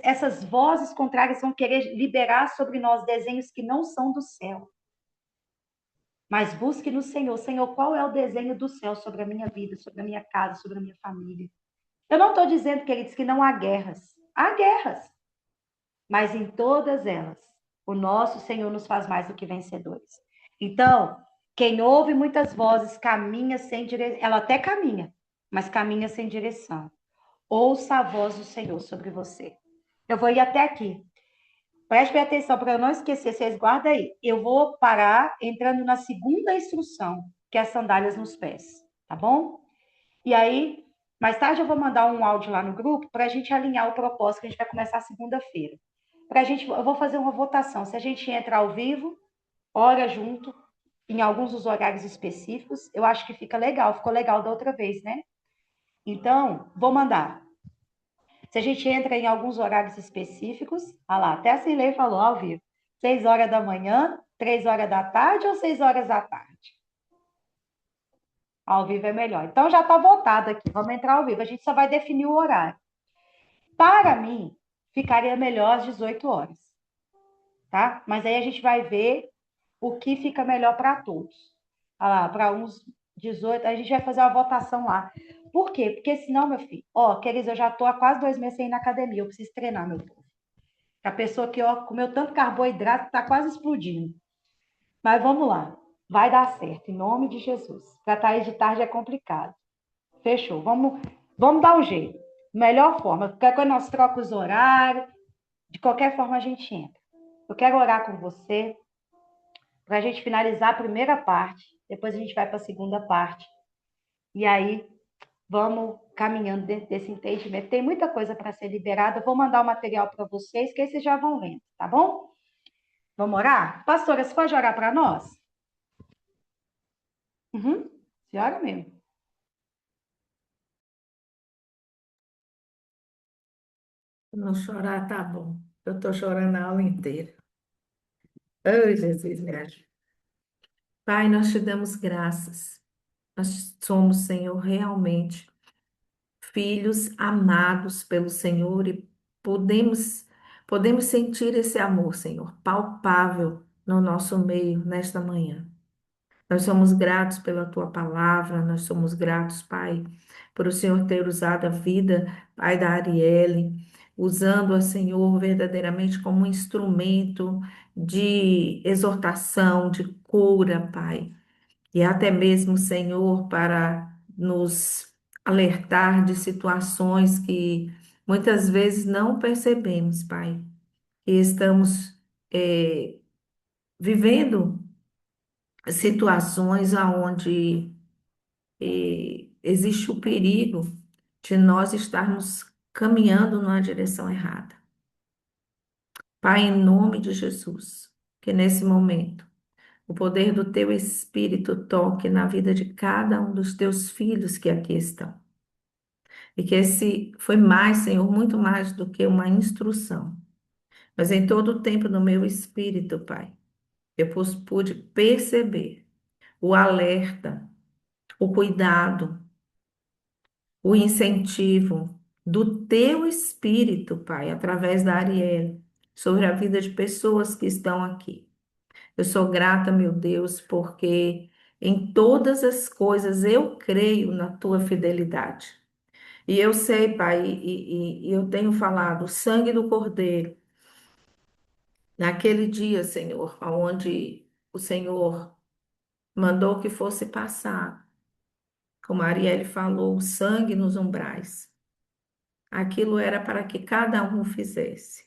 essas vozes contrárias vão querer liberar sobre nós desenhos que não são do céu. Mas busque no Senhor. Senhor, qual é o desenho do céu sobre a minha vida, sobre a minha casa, sobre a minha família? Eu não estou dizendo, queridos, que não há guerras. Há guerras. Mas em todas elas, o nosso Senhor nos faz mais do que vencedores. Então, quem ouve muitas vozes caminha sem direção. Ela até caminha, mas caminha sem direção. Ouça a voz do Senhor sobre você. Eu vou ir até aqui. Preste atenção para eu não esquecer, vocês guardam aí. Eu vou parar entrando na segunda instrução, que é as sandálias nos pés, tá bom? E aí, mais tarde eu vou mandar um áudio lá no grupo para a gente alinhar o propósito que a gente vai começar segunda-feira. Eu vou fazer uma votação. Se a gente entra ao vivo, ora junto, em alguns dos horários específicos, eu acho que fica legal. Ficou legal da outra vez, né? Então, vou mandar. Se a gente entra em alguns horários específicos, olha lá, até a Cirlei falou ao vivo, 6 horas da manhã, 3 horas da tarde ou 6 horas da tarde? Ao vivo é melhor. Então já está votado aqui, vamos entrar ao vivo. A gente só vai definir o horário. Para mim, ficaria melhor às 18 horas, tá? Mas aí a gente vai ver o que fica melhor para todos. Olha lá, para uns 18, a gente vai fazer uma votação lá. Por quê? Porque senão, meu filho, ó, queridos, eu já estou há quase 2 meses sem ir na academia, eu preciso treinar, meu povo. A pessoa que ó, comeu tanto carboidrato está quase explodindo. Mas vamos lá. Vai dar certo, em nome de Jesus. Para estar de tarde é complicado. Fechou. Vamos dar um jeito. Melhor forma. Qualquer coisa nós trocamos os horários. De qualquer forma a gente entra. Eu quero orar com você para a gente finalizar a primeira parte. Depois a gente vai para a segunda parte. E aí vamos caminhando dentro desse entendimento. Tem muita coisa para ser liberada. Vou mandar o material para vocês, que aí vocês já vão lendo, tá bom? Vamos orar? Pastora, você pode orar para nós? Uhum, senhora mesmo. Não chorar, tá bom. Eu tô chorando a aula inteira. Ai, Jesus, me ajuda. Pai, nós te damos graças. Nós somos, Senhor, realmente filhos amados pelo Senhor e podemos, podemos sentir esse amor, Senhor, palpável no nosso meio nesta manhã. Nós somos gratos pela tua palavra, nós somos gratos, Pai, por o Senhor ter usado a vida, Pai, da Arielle, usando a Senhor verdadeiramente como um instrumento de exortação, de cura, Pai, e até mesmo, Senhor, para nos alertar de situações que muitas vezes não percebemos, Pai, e estamos vivendo situações aonde existe o perigo de nós estarmos caminhando numa direção errada. Pai, em nome de Jesus, que nesse momento o poder do teu Espírito toque na vida de cada um dos teus filhos que aqui estão. E que esse foi mais, Senhor, muito mais do que uma instrução. Mas em todo o tempo no meu espírito, Pai, eu pude perceber o alerta, o cuidado, o incentivo do teu espírito, Pai, através da Arielle, sobre a vida de pessoas que estão aqui. Eu sou grata, meu Deus, porque em todas as coisas eu creio na tua fidelidade. E eu sei, Pai, e eu tenho falado, o sangue do Cordeiro, naquele dia, Senhor, onde o Senhor mandou que fosse passar, como a Arielle falou, o sangue nos umbrais. Aquilo era para que cada um fizesse.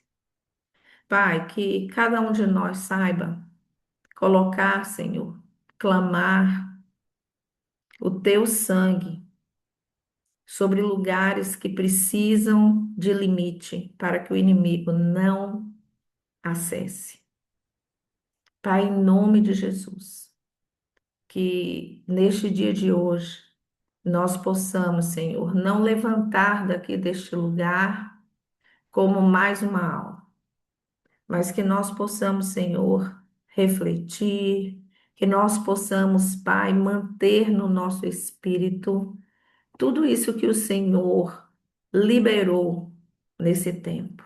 Pai, que cada um de nós saiba colocar, Senhor, clamar o teu sangue sobre lugares que precisam de limite para que o inimigo não acesse. Pai, em nome de Jesus, que neste dia de hoje nós possamos, Senhor, não levantar daqui deste lugar como mais uma aula, mas que nós possamos, Senhor, refletir, que nós possamos, Pai, manter no nosso espírito tudo isso que o Senhor liberou nesse tempo.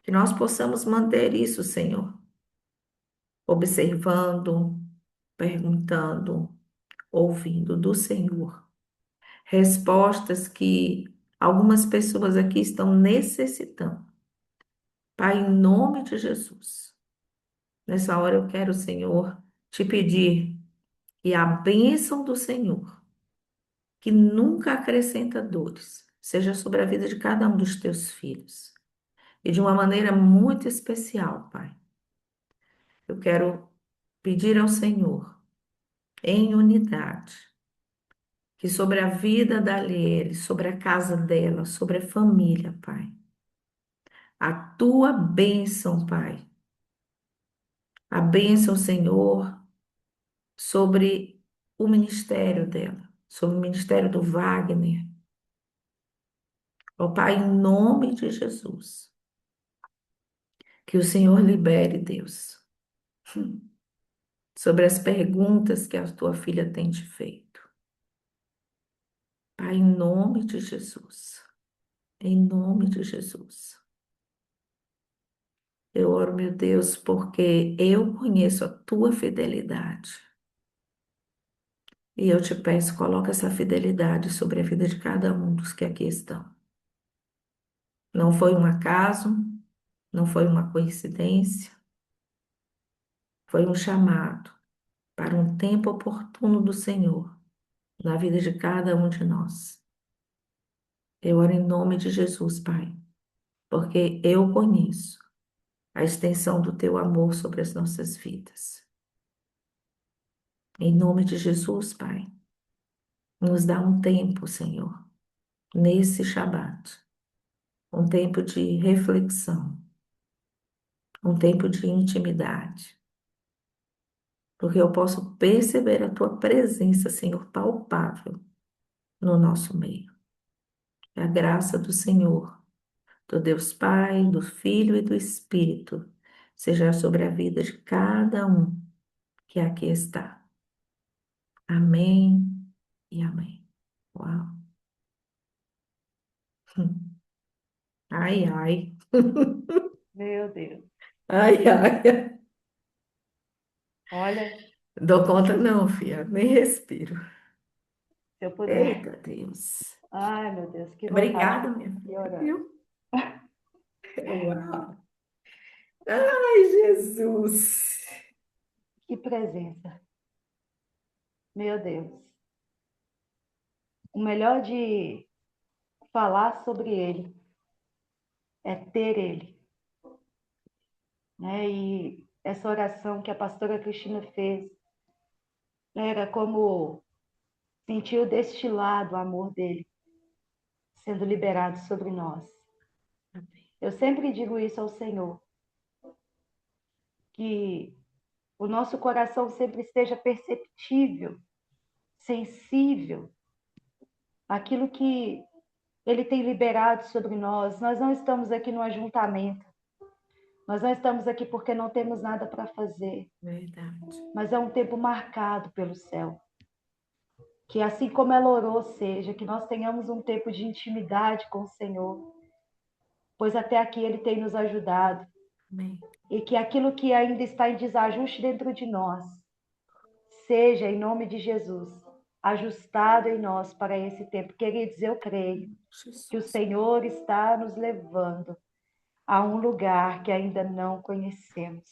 Que nós possamos manter isso, Senhor, observando, perguntando, ouvindo do Senhor. Respostas que algumas pessoas aqui estão necessitando. Pai, em nome de Jesus. Nessa hora eu quero, Senhor, te pedir que a bênção do Senhor, que nunca acrescenta dores, seja sobre a vida de cada um dos teus filhos. E de uma maneira muito especial, Pai. Eu quero pedir ao Senhor, em unidade, que sobre a vida da Aliele, sobre a casa dela, sobre a família, Pai, a tua bênção, Pai, a bênção, Senhor, sobre o ministério dela, sobre o ministério do Wagner. Ó Pai, em nome de Jesus, que o Senhor libere, Deus, sobre as perguntas que a tua filha tem te feito. Pai, em nome de Jesus, em nome de Jesus. Eu oro, meu Deus, porque eu conheço a tua fidelidade. E eu te peço, coloca essa fidelidade sobre a vida de cada um dos que aqui estão. Não foi um acaso, não foi uma coincidência, foi um chamado para um tempo oportuno do Senhor na vida de cada um de nós. Eu oro em nome de Jesus, Pai, porque eu conheço a extensão do teu amor sobre as nossas vidas. Em nome de Jesus, Pai, nos dá um tempo, Senhor, nesse Shabat, um tempo de reflexão, um tempo de intimidade, porque eu posso perceber a tua presença, Senhor, palpável no nosso meio. Que a graça do Senhor, do Deus Pai, do Filho e do Espírito, seja sobre a vida de cada um que aqui está. Amém e amém. Uau. Ai, ai. Meu Deus. Ai, ai. Olha, Dou conta não, filha. Nem respiro. se eu puder. Eita, Deus. Ai, meu Deus, que vontade Obrigada, minha de filha, orar. viu? Uau. Ai, Jesus. Que presença. Meu Deus. O melhor de falar sobre ele é ter ele, né? E essa oração que a pastora Cristina fez era como sentir o destilado o amor dele sendo liberado sobre nós. Eu sempre digo isso ao Senhor, que o nosso coração sempre esteja perceptível, sensível àquilo que ele tem liberado sobre nós. Nós não estamos aqui no ajuntamento, nós não estamos aqui porque não temos nada para fazer, Verdade. mas é um tempo marcado pelo céu. Que assim como ela orou, seja, que nós tenhamos um tempo de intimidade com o Senhor, pois até aqui ele tem nos ajudado. Amém. E que aquilo que ainda está em desajuste dentro de nós, seja, em nome de Jesus, ajustado em nós para esse tempo. Queridos, eu creio que o Jesus. Senhor está nos levando a um lugar que ainda não conhecemos,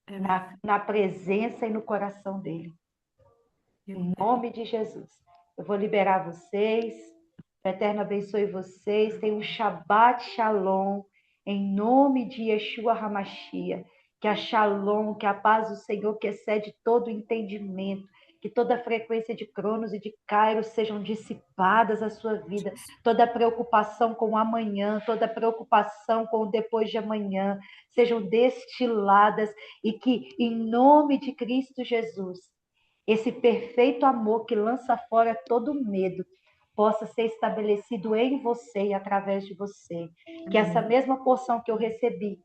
É na presença e no coração dele. Em verdade. nome de Jesus. Eu vou liberar vocês. O Eterno abençoe vocês. Tem um Shabbat Shalom. Em nome de Yeshua HaMashiach. Que a Shalom, que a paz do Senhor, que excede todo o entendimento, que toda a frequência de Cronos e de Kairos sejam dissipadas à sua vida. Toda preocupação com o amanhã, toda preocupação com o depois de amanhã, sejam destiladas e que, em nome de Cristo Jesus, esse perfeito amor que lança fora todo medo possa ser estabelecido em você e através de você. Que essa Amém. mesma porção que eu recebi,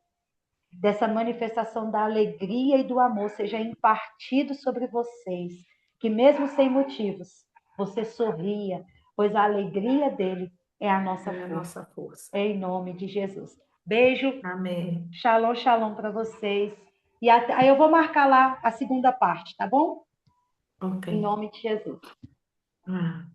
dessa manifestação da alegria e do amor, seja impartido sobre vocês. Que mesmo sem motivos, você sorria, pois a alegria dele é a nossa É a força. nossa força. Em nome de Jesus. Beijo, Amém. shalom, shalom para vocês. E aí eu vou marcar lá a segunda parte, tá bom? Ok. Em nome de Jesus. Ah.